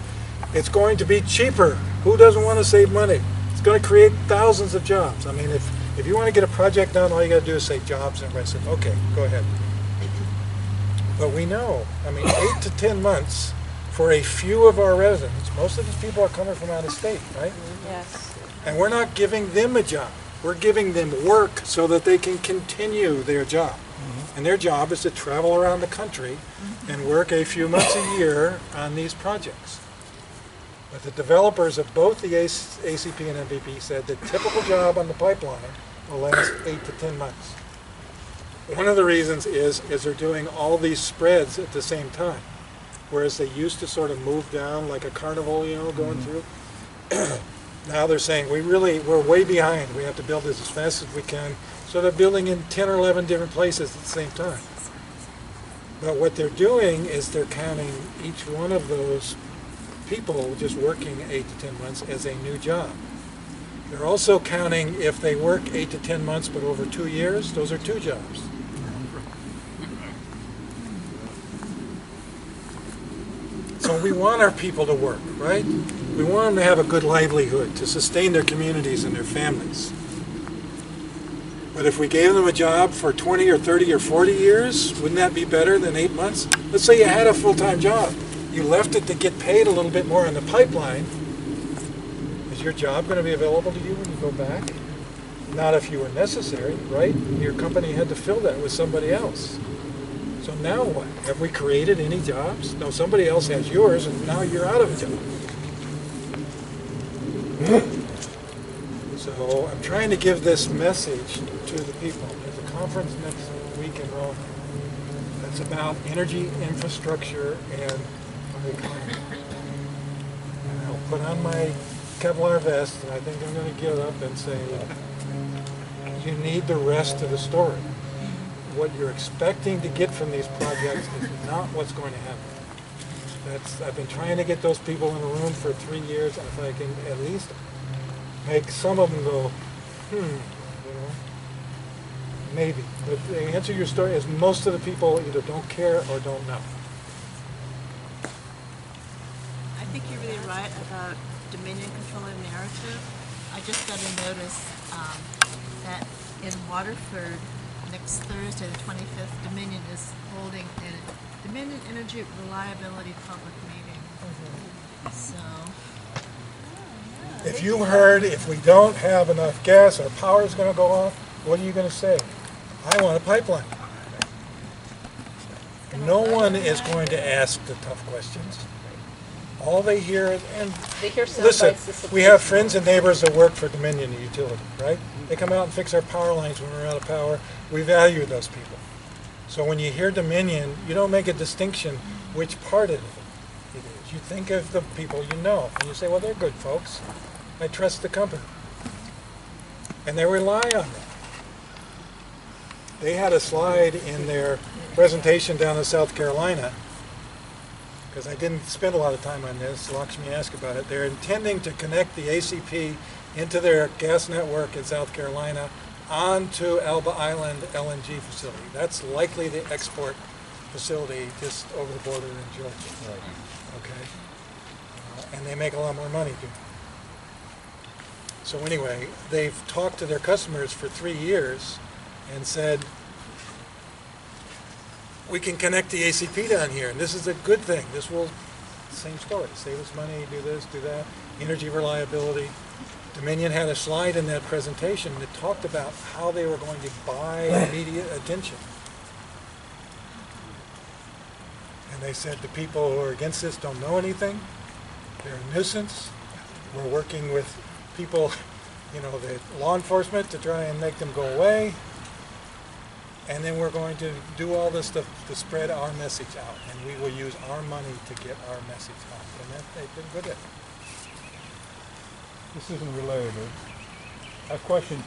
It's going to be cheaper. Who doesn't want to save money? It's going to create thousands of jobs. I mean, if you want to get a project done, all you got to do is say jobs, and everybody says, okay, go ahead. But we know, I mean, 8 to 10 months for a few of our residents. Most of these people are coming from out of state, right? Yes. And we're not giving them a job. We're giving them work so that they can continue their job. And their job is to travel around the country and work a few months a year on these projects. But the developers of both the ACP and MVP said the typical job on the pipeline will last 8 to 10 months. One of the reasons is they're doing all these spreads at the same time, whereas they used to sort of move down like a carnival, you know, going through. Now they're saying we're way behind. We have to build this as fast as we can. So they're building in 10 or 11 different places at the same time. But what they're doing is they're counting each one of those people just working 8 to 10 months as a new job. They're also counting if they work 8 to 10 months but over 2 years, those are 2 jobs. So we want our people to work, right? We want them to have a good livelihood, to sustain their communities and their families. But if we gave them a job for 20 or 30 or 40 years, wouldn't that be better than 8 months? Let's say you had a full-time job. You left it to get paid a little bit more on the pipeline. Is your job going to be available to you when you go back? Not if you were necessary, right? Your company had to fill that with somebody else. So now what? Have we created any jobs? No, somebody else has yours, and now you're out of a job. So I'm trying to give this message to the people. There's a conference next week in Rome that's about energy infrastructure and our economy. And I'll put on my Kevlar vest, and I think I'm going to get up and say, you need the rest of the story. What you're expecting to get from these projects is not what's going to happen. I've been trying to get those people in a room for 3 years, and if I can at least make some of them go, you know, maybe. But the answer to your story is most of the people either don't care or don't know. I think you're really right about Dominion controlling narrative. I just got a notice that in Waterford next Thursday, the 25th, Dominion is holding a Dominion Energy Reliability Public Meeting. So. If you heard if we don't have enough gas, our power is going to go off, what are you going to say? I want a pipeline. No one is going to ask the tough questions. All they hear is, and They hear sound listen, bites, we have friends and neighbors that work for Dominion the utility, right? They come out and fix our power lines when we're out of power. We value those people. So when you hear Dominion, you don't make a distinction which part of it is. You think of the people you know, and you say, well, they're good folks. I trust the company. And they rely on them. They had a slide in their presentation down in South Carolina, because I didn't spend a lot of time on this. Lakshmi asked about it. They're intending to connect the ACP into their gas network in South Carolina onto Elba Island LNG facility. That's likely the export facility just over the border in Georgia. Right. Okay. And they make a lot more money doing it. So anyway, they've talked to their customers for 3 years and said, we can connect the ACP down here, and this is a good thing. This will, same story, save us money, do this, do that, energy reliability. Dominion had a slide in that presentation that talked about how they were going to buy media attention. And they said the people who are against this don't know anything. They're a nuisance. We're working with people, you know, the law enforcement to try and make them go away. And then we're going to do all this stuff to spread our message out. And we will use our money to get our message out. And that, they've been good at it. This isn't related. I have a question.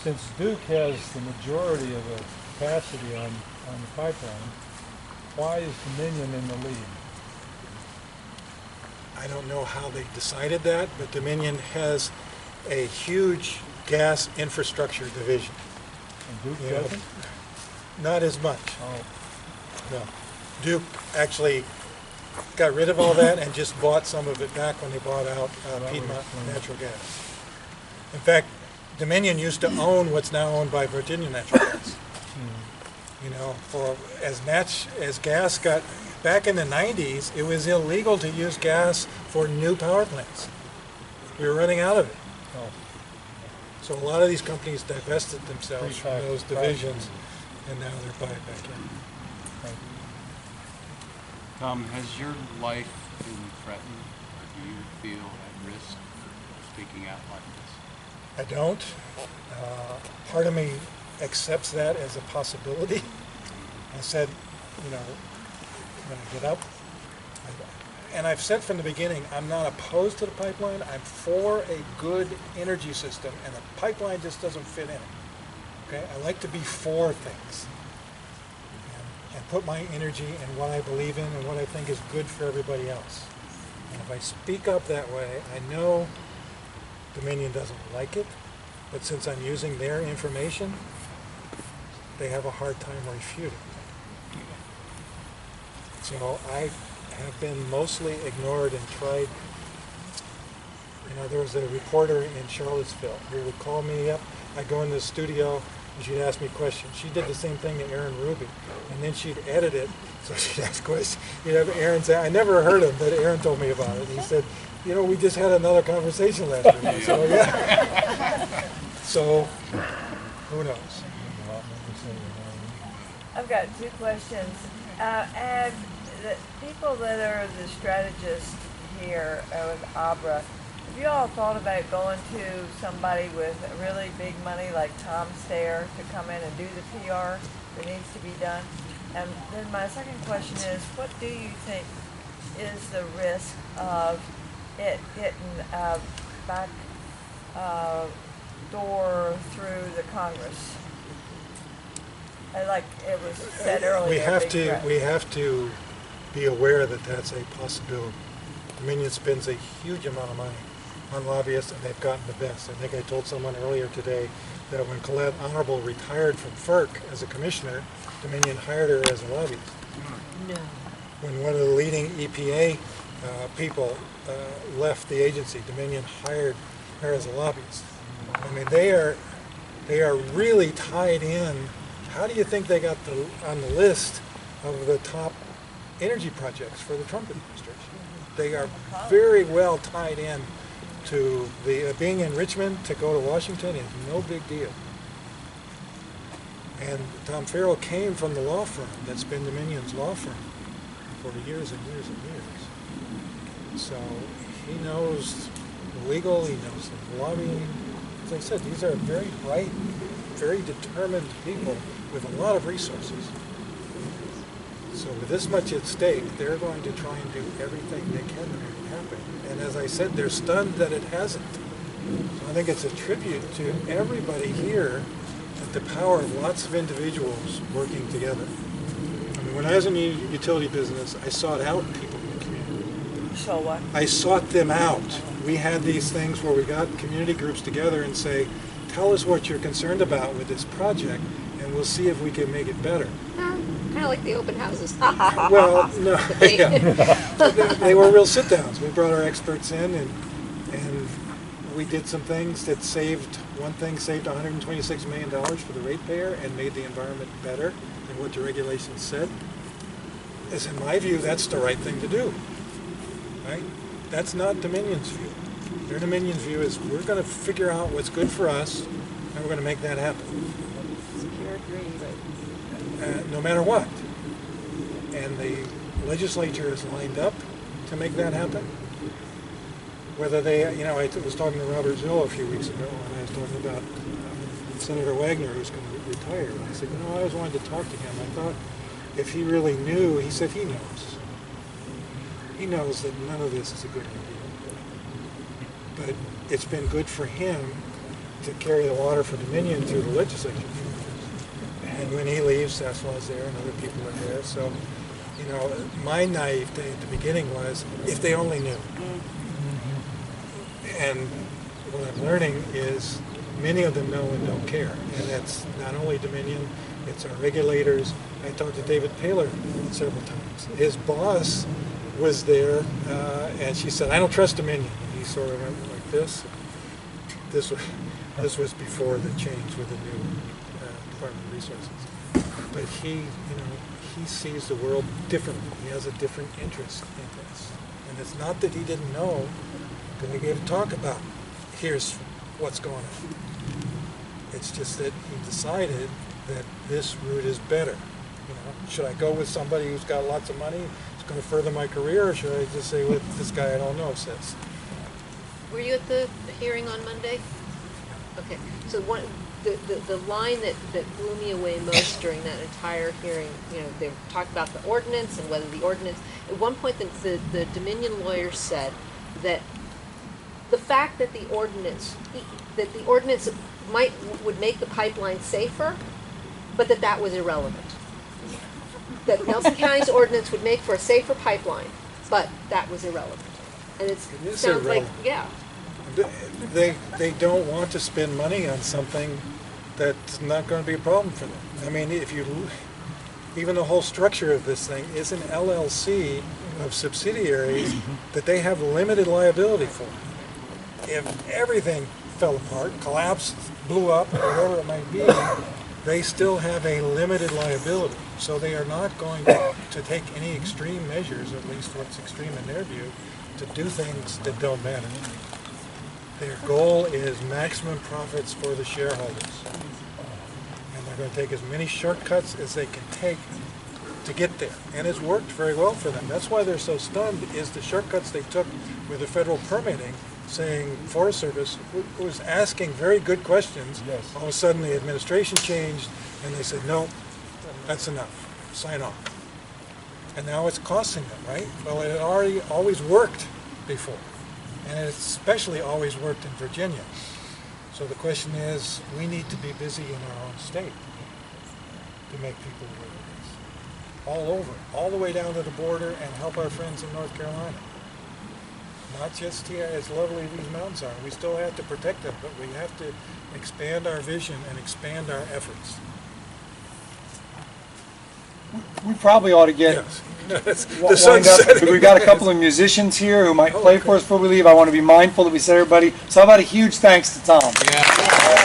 Since Duke has the majority of the capacity on the pipeline, why is Dominion in the lead? I don't know how they decided that, but Dominion has a huge gas infrastructure division. And Duke doesn't? Not as much. Oh. No. Duke actually got rid of all that and just bought some of it back when they bought out Piedmont Natural Gas. In fact, Dominion used to own what's now owned by Virginia Natural Gas. You know, for as gas got, back in the 90s, it was illegal to use gas for new power plants. We were running out of it. Oh, So a lot of these companies divested themselves from Pre-tax, those right. divisions, and now they're buying back in. right. Tom, has your life been threatened, or do you feel at risk for speaking out like this? I don't. Part of me accepts that as a possibility. I said, you know, when I get up, and I've said from the beginning, I'm not opposed to the pipeline. I'm for a good energy system, and the pipeline just doesn't fit in it. Okay, I like to be for things, and put my energy in what I believe in and what I think is good for everybody else. And if I speak up that way, I know Dominion doesn't like it, but since I'm using their information, they have a hard time refuting. So I have been mostly ignored and tried. You know, there was a reporter in Charlottesville who would call me up. I'd go in the studio and she'd ask me questions. She did the same thing to Aaron Ruby, and then she'd edit it. So she'd ask questions. You'd have Aaron say, I never heard him, but Aaron told me about it. He said, you know, we just had another conversation last week. I said, oh, yeah. So, who knows? I've got two questions. And the people that are the strategists here with Abra, have you all thought about going to somebody with really big money like Tom Stair to come in and do the PR that needs to be done? And then my second question is, what do you think is the risk of it getting back door through the Congress? Like it was said earlier. We have to be aware that that's a possibility. Dominion spends a huge amount of money on lobbyists, and they've gotten the best. I think I told someone earlier today that when Colette Honorable retired from FERC as a commissioner, Dominion hired her as a lobbyist. No. When one of the leading EPA people left the agency, Dominion hired her as a lobbyist. I mean, they are really tied in. How do you think they got on the list of the top energy projects for the Trump administration? They are very well tied in to the being in Richmond to go to Washington is no big deal. And Tom Farrell came from the law firm that's been Dominion's law firm for years and years and years. So he knows the legal, he knows the lobbying. As I said, these are very bright, very determined people with a lot of resources. So with this much at stake, they're going to try and do everything they can to make it happen. And as I said, they're stunned that it hasn't. So I think it's a tribute to everybody here at the power of lots of individuals working together. I mean, when I was in the utility business, I sought out people in the community. So what? I sought them out. We had these things where we got community groups together and say, tell us what you're concerned about with this project, and we'll see if we can make it better. Kind of like the open houses. Well, no, yeah. They were real sit-downs. We brought our experts in, and we did some things that saved, one thing saved $126 million for the ratepayer and made the environment better than what the regulations said. As in my view, that's the right thing to do, right? That's not Dominion's view. Their Dominion's view is we're going to figure out what's good for us, and we're going to make that happen. No matter what. And the legislature is lined up to make that happen. Whether they, you know, I was talking to Robert Zill a few weeks ago, and I was talking about Senator Wagner, who's going to retire. And I said, you know, I always wanted to talk to him. I thought if he really knew, he said he knows. He knows that none of this is a good idea. But it's been good for him to carry the water for Dominion through the legislature. And when he leaves, Saslaw's there and other people are there. So, you know, my naivete at the beginning was, if they only knew. And what I'm learning is many of them know and don't care. And that's not only Dominion, it's our regulators. I talked to David Paler several times. His boss was there, and she said, I don't trust Dominion. And he sort of went like this. This was before the change with the new Department of Resources. But he sees the world differently. He has a different interest in this. And it's not that he didn't know, because he gave a talk about, here's what's going on. It's just that he decided that this route is better. Should I go with somebody who's got lots of money, who's going to further my career, or should I just say what this guy I don't know says? Were you at the hearing on Monday? Okay, so the line that blew me away most during that entire hearing, they talked about the ordinance and whether the ordinance, at one point the Dominion lawyer said that the fact that the ordinance would make the pipeline safer, but that was irrelevant. That Nelson County's ordinance would make for a safer pipeline, but that was irrelevant. And it sounds like, yeah. They don't want to spend money on something that's not going to be a problem for them. I mean, even the whole structure of this thing is an LLC of subsidiaries that they have limited liability for. If everything fell apart, collapsed, blew up, or whatever it might be, they still have a limited liability. So they are not going to take any extreme measures, at least what's extreme in their view, to do things that don't matter. Their goal is maximum profits for the shareholders. And they're going to take as many shortcuts as they can take to get there. And it's worked very well for them. That's why they're so stunned, is the shortcuts they took with the federal permitting, saying Forest Service was asking very good questions. Yes. All of a sudden the administration changed and they said, no, that's enough, sign off. And now it's costing them, right? Well, it had always worked before. And it especially always worked in Virginia. So the question is, we need to be busy in our own state to make people aware of this. All over, all the way down to the border, and help our friends in North Carolina. Not just here, as lovely these mountains are. We still have to protect them, but we have to expand our vision and expand our efforts. We probably ought to get Yes. wind up. We've got a couple of musicians here who might play for us before we leave. I want to be mindful that we say everybody. So how about a huge thanks to Tom? Yeah.